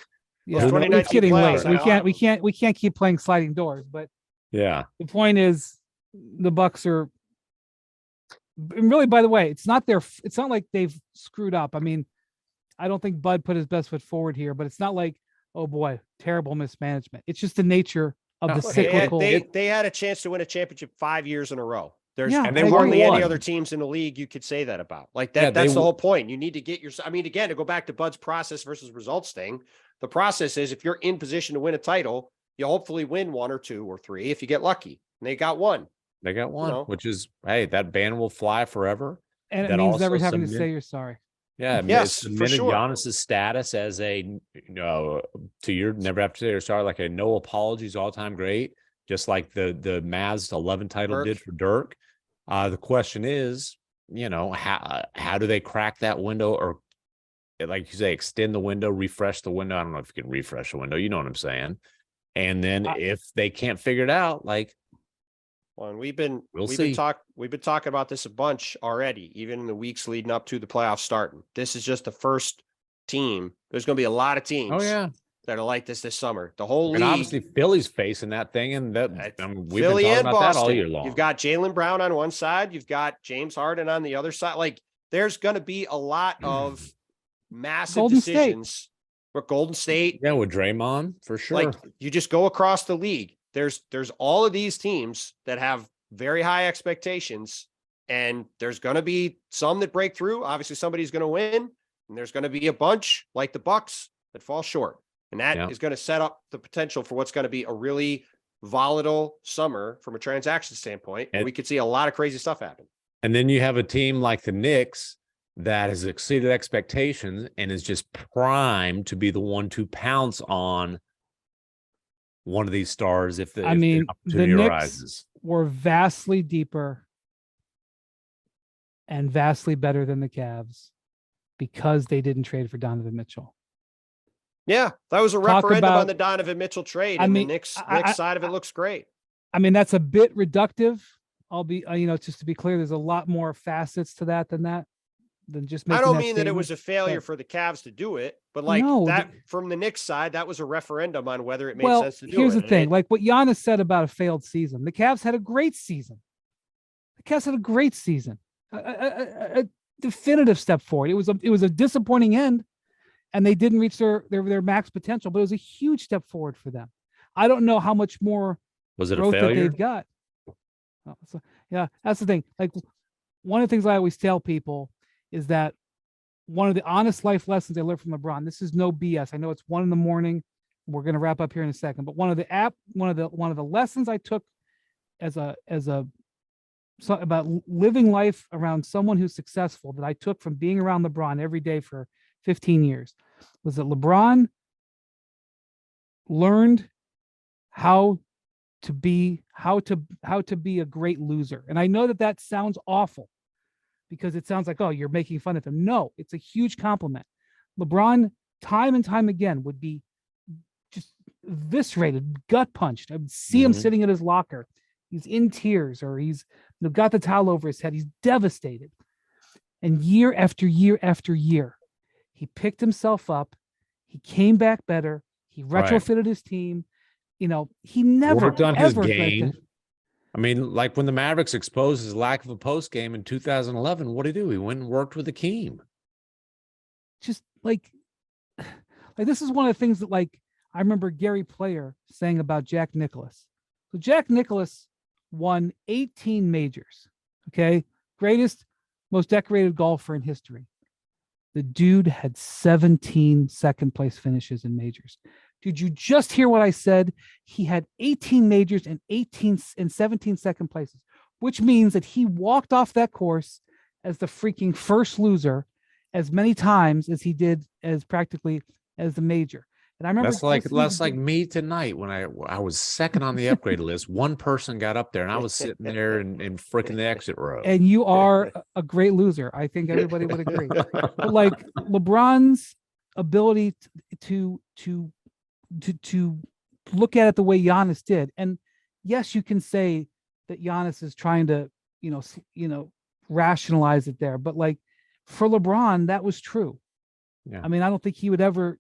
S1: Yeah,
S3: Those
S1: it's
S3: 2019
S1: getting late.
S3: playoffs,
S1: We can't keep playing sliding doors. But
S2: yeah.
S1: the point is, the Bucks are. And really, by the way, it's not like they've screwed up. I mean, I don't think Bud put his best foot forward here, but it's not like, oh boy, terrible mismanagement. It's just the nature of the
S2: No, hey,
S1: cyclical.
S3: They had a chance to win a championship 5 years in a row. There's
S1: Yeah,
S2: and they
S3: hardly
S2: won
S3: any
S2: one.
S3: other teams in the league you could say that about. Like that,
S2: Yeah,
S3: that's
S2: they
S3: the whole point. You need to get I mean, again, to go back to Bud's process versus results thing, the process is if you're in position to win a title, you hopefully win 1 or 2 or 3 if you get lucky. And they got one.
S2: They got one,
S3: know.
S2: which is, hey, that ban will fly forever.
S1: And it
S2: That
S1: means never
S2: also
S1: having to
S2: cement-
S1: say you're sorry.
S2: Yeah, it
S3: Yes, for
S2: cemented
S3: sure.
S2: Giannis's status as a, to your never have to say you're sorry, like a no apologies all time great, just like the Mavs 11 title
S3: Dirk.
S2: did for Dirk. The question is, how do they crack that window, or like you say, extend the window, refresh the window? I don't know if you can refresh the window. You know what I'm saying? And then if they can't figure it out, like,
S3: Well, and we've been
S2: see.
S3: talking about this a bunch already, even in the weeks leading up to the playoffs starting. This is just the first team. There's going to be a lot of teams.
S2: oh yeah.
S3: That are like this summer. The whole
S2: And
S3: league.
S2: obviously Philly's facing that thing, and that we've
S3: Philly
S2: been talking
S3: and
S2: about
S3: Boston.
S2: that all year long.
S3: You've got Jaylen Brown on one side. You've got James Harden on the other side. Like, there's going to be a lot of massive
S1: Golden State.
S3: decisions. For Golden State,
S2: Yeah, with Draymond for sure.
S3: like, you just go across the league. There's all of these teams that have very high expectations, and there's going to be some that break through. Obviously, somebody's going to win, and there's going to be a bunch like the Bucks that fall short. And that is going to set up the potential for what's going to be a really volatile summer from a transaction standpoint. And we could see a lot of crazy stuff happen.
S2: And then you have a team like the Knicks that has exceeded expectations and is just primed to be the one to pounce on one of these stars if the opportunity
S1: Knicks
S2: arises.
S1: Were vastly deeper and vastly better than the Cavs because they didn't trade for Donovan Mitchell.
S3: Yeah, that was a
S1: Talk
S3: referendum
S1: about-
S3: on the Donovan Mitchell trade.
S1: I
S3: And
S1: mean,
S3: the Knicks
S1: I-
S3: side of it looks great.
S1: I mean, that's a bit reductive. I'll be, just to be clear, there's a lot more facets to that than just making
S3: I don't
S1: that
S3: mean that it
S1: statement.
S3: was a failure
S1: but-
S3: for the Cavs to do it, but like
S1: No,
S3: that from the Knicks side, that was a referendum on whether it made
S1: Well,
S3: sense to do it.
S1: here's the
S3: And
S1: thing:
S3: it-
S1: like what Giannis said about a failed season, the Cavs had a great season. The Cavs had a great season, a definitive step forward. It was a disappointing end, and they didn't reach their max potential, but it was a huge step forward for them. I don't know how much more
S2: Was it a
S1: growth that
S2: failure?
S1: they've got. So, yeah, that's the thing. Like, one of the things I always tell people is that one of the honest life lessons I learned from LeBron. This is no BS. I know it's 1 a.m. We're going to wrap up here in a second, but one of the lessons I took about living life around someone who's successful that I took from being around LeBron every day for 15 years was that LeBron learned how to be a great loser. And I know that sounds awful because it sounds like, oh, you're making fun of him. No, it's a huge compliment. LeBron, time and time again, would be just eviscerated, gut punched. I would see him sitting in his locker. He's in tears, or he's got the towel over his head. He's devastated. And year after year after year, he picked himself up. He came back better. He retrofitted his team. He never
S2: worked on his
S1: ever
S2: game. I mean, like when the Mavericks exposed his lack of a post game in 2011, what did he do? He went and worked with Akeem.
S1: Just like this is one of the things that, like, I remember Gary Player saying about Jack Nicklaus. So Jack Nicklaus won 18 majors. Okay. Greatest most decorated golfer in history. The dude had 17 second place finishes in majors. Did you just hear what I said? He had 18 majors and 17 second places, which means that he walked off that course as the freaking first loser as many times as he did as practically as the major. And I remember
S2: that's like me tonight when I was second on the upgrade list. One person got up there and I was sitting there in freaking the exit row.
S1: And you are a great loser. I think everybody would agree. But like LeBron's ability to look at it the way Giannis did. And yes, you can say that Giannis is trying to, rationalize it there. But like for LeBron, that was true.
S2: Yeah.
S1: I mean, I don't think he would ever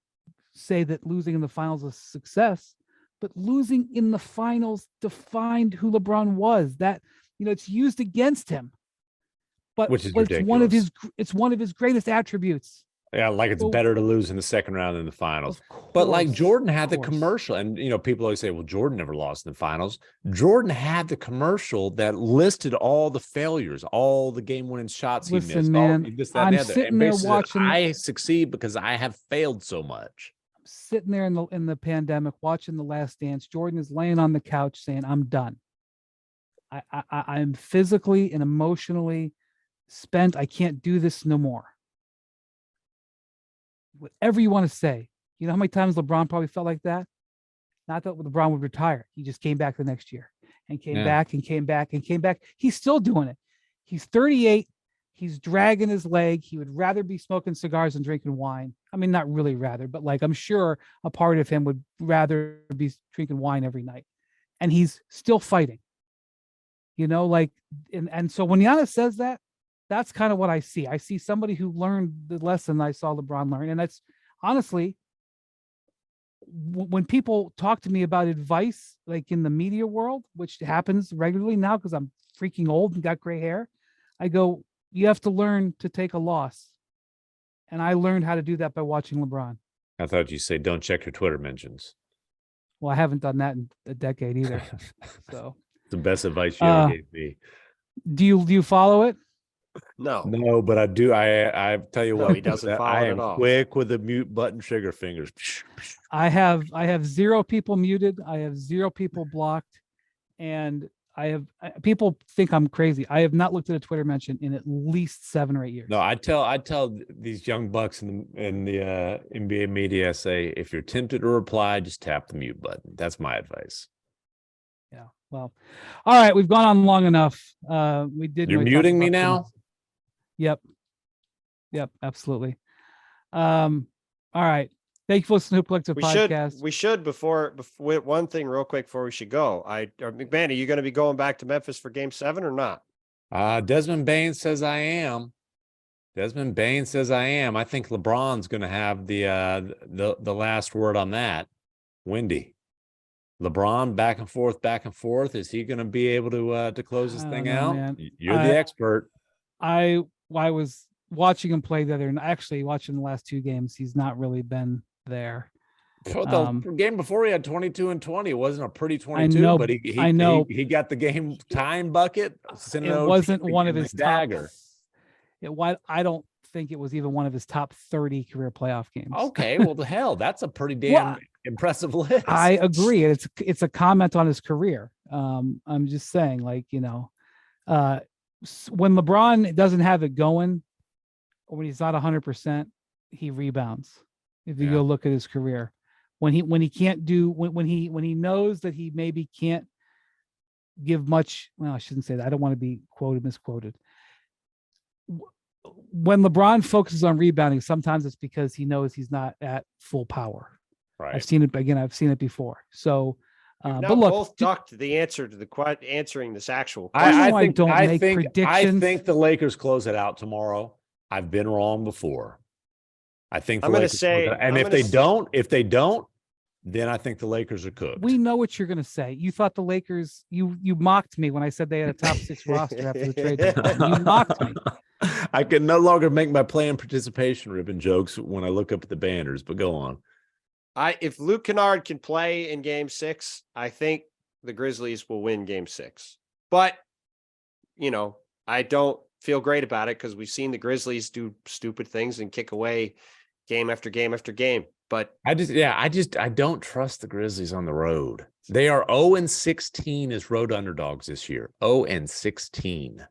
S1: say that losing in the finals was success, but losing in the finals defined who LeBron was. That, it's used against him, but
S2: Which is
S1: it's one of his greatest attributes.
S2: Yeah, like it's better to lose in the second round than the finals. But like Jordan had the commercial, and people always say, well, Jordan never lost in the finals. Jordan had the commercial that listed all the failures, all the game-winning shots he missed.
S1: Man, I'm sitting there watching.
S2: I succeed because I have failed so much.
S1: I'm sitting there in the pandemic watching The Last Dance. Jordan is laying on the couch saying, "I'm done. I'm physically and emotionally spent. I can't do this no more." Whatever you want to say. You know how many times LeBron probably felt like that? Not that LeBron would retire. He just came back the next year and came back and came back and came back. He's still doing it. He's 38. He's dragging his leg. He would rather be smoking cigars than drinking wine. I mean, not really rather, but like I'm sure a part of him would rather be drinking wine every night. And he's still fighting. And so when Giannis says that, that's kind of what I see. I see somebody who learned the lesson I saw LeBron learn. And that's honestly, when people talk to me about advice, like in the media world, which happens regularly now because I'm freaking old and got gray hair, I go, you have to learn to take a loss. And I learned how to do that by watching LeBron.
S2: I thought you say, don't check your Twitter mentions.
S1: Well, I haven't done that in a decade either. So
S2: it's the best advice you ever gave me.
S1: Do you follow it?
S2: No, but I do. I tell you what,
S3: he doesn't follow
S2: I
S3: it
S2: am
S3: at all.
S2: quick with the mute button, trigger fingers.
S1: I have 0 people muted. I have 0 people blocked, and people think I'm crazy. I have not looked at a Twitter mention in at least 7 or 8 years.
S2: No, I tell these young bucks in the NBA media, I say, if you're tempted to reply, just tap the mute button. That's my advice.
S1: Yeah. Well, all right. We've gone on long enough. We did.
S2: You're muting me now?
S1: Yep. Absolutely. All right. Thank you for listening to Hoop Collective Podcast.
S3: We should before one thing real quick before we should go. MacMahon, are you going to be going back to Memphis for Game 7 or not?
S2: Desmond Bain says I am. I think LeBron's going to have the last word on that. Windy. LeBron back and forth. Is he going to be able to close this thing out? Man. You're the expert.
S1: I was watching him play the other, and actually watching the last 2 games. He's not really been there.
S2: The game before he had 22 and 20. It wasn't a pretty 22, but he got the game time bucket.
S1: It wasn't one of his dagger. I don't think it was even one of his top 30 career playoff games.
S2: Okay, well, the hell, that's a pretty damn impressive list.
S1: I agree. It's a comment on his career. I'm just saying, when LeBron doesn't have it going, or when he's not 100%, he rebounds. If you go look at his career, when he can't do, when he knows that he maybe can't give much. Well, I shouldn't say that. I don't want to be misquoted. When LeBron focuses on rebounding, sometimes it's because he knows he's not at full power.
S2: Right.
S1: I've seen it before. So,
S3: but look, both ducked the answer to answering this actual
S2: question.
S1: I think
S2: the Lakers close it out tomorrow. I've been wrong before. I think
S3: I'm going to say,
S2: and if they don't, then I think the Lakers are cooked.
S1: We know what you're going to say. You thought the Lakers. You mocked me when I said they had a top 6 roster after the trade deadline. You mocked me.
S2: I can no longer make my play and participation ribbon jokes when I look up at the banners. But go on.
S3: If Luke Kennard can play in Game 6, I think the Grizzlies will win Game 6. But I don't feel great about it because we've seen the Grizzlies do stupid things and kick away game after game after game. But
S2: I don't trust the Grizzlies on the road. They are 0-16 as road underdogs this year. 0-16.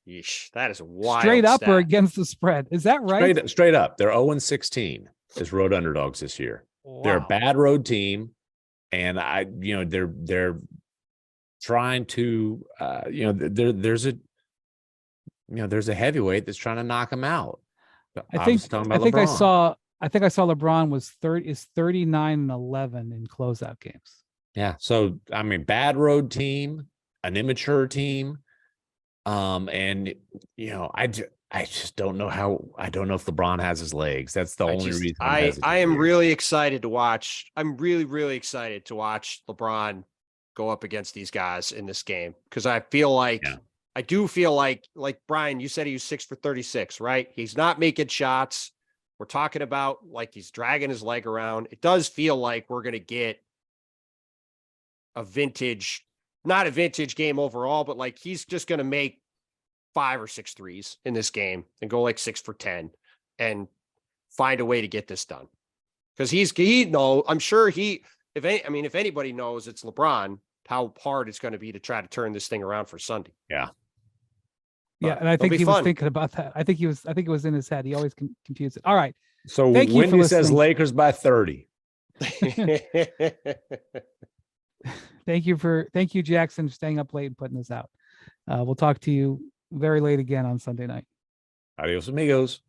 S3: yeesh, that is a wild
S1: Straight up
S3: stat.
S1: or against the spread? Is that right?
S2: Straight up. They're 0-16 as road underdogs this year. They're a
S1: Wow.
S2: bad road team, and they're trying to there's a heavyweight that's trying to knock them out.
S1: I think
S2: LeBron.
S1: I saw LeBron was 39-11 in closeout games.
S2: Yeah. So I mean, bad road team, an immature team. And I just don't know I don't know if LeBron has his legs. That's the only reason.
S3: I am really excited to watch. I'm really, really excited to watch LeBron go up against these guys in this game. Cause I feel like, I do feel like Brian, you said he was 6 for 36, right? He's not making shots. We're talking about like he's dragging his leg around. It does feel like we're going to get not a vintage game overall, but like he's just going to make 5 or 6 threes in this game and go like 6 for 10 and find a way to get this done. Because I'm sure if anybody knows, it's LeBron, how hard it's going to be to try to turn this thing around for Sunday.
S2: Yeah.
S1: Yeah, and I think he was thinking about that. I think it was in his head. He always confused it. All right.
S2: So Wendy says Lakers by 30.
S1: Thank you, Jackson, for staying up late and putting this out. We'll talk to you very late again on Sunday night.
S2: Adios, amigos.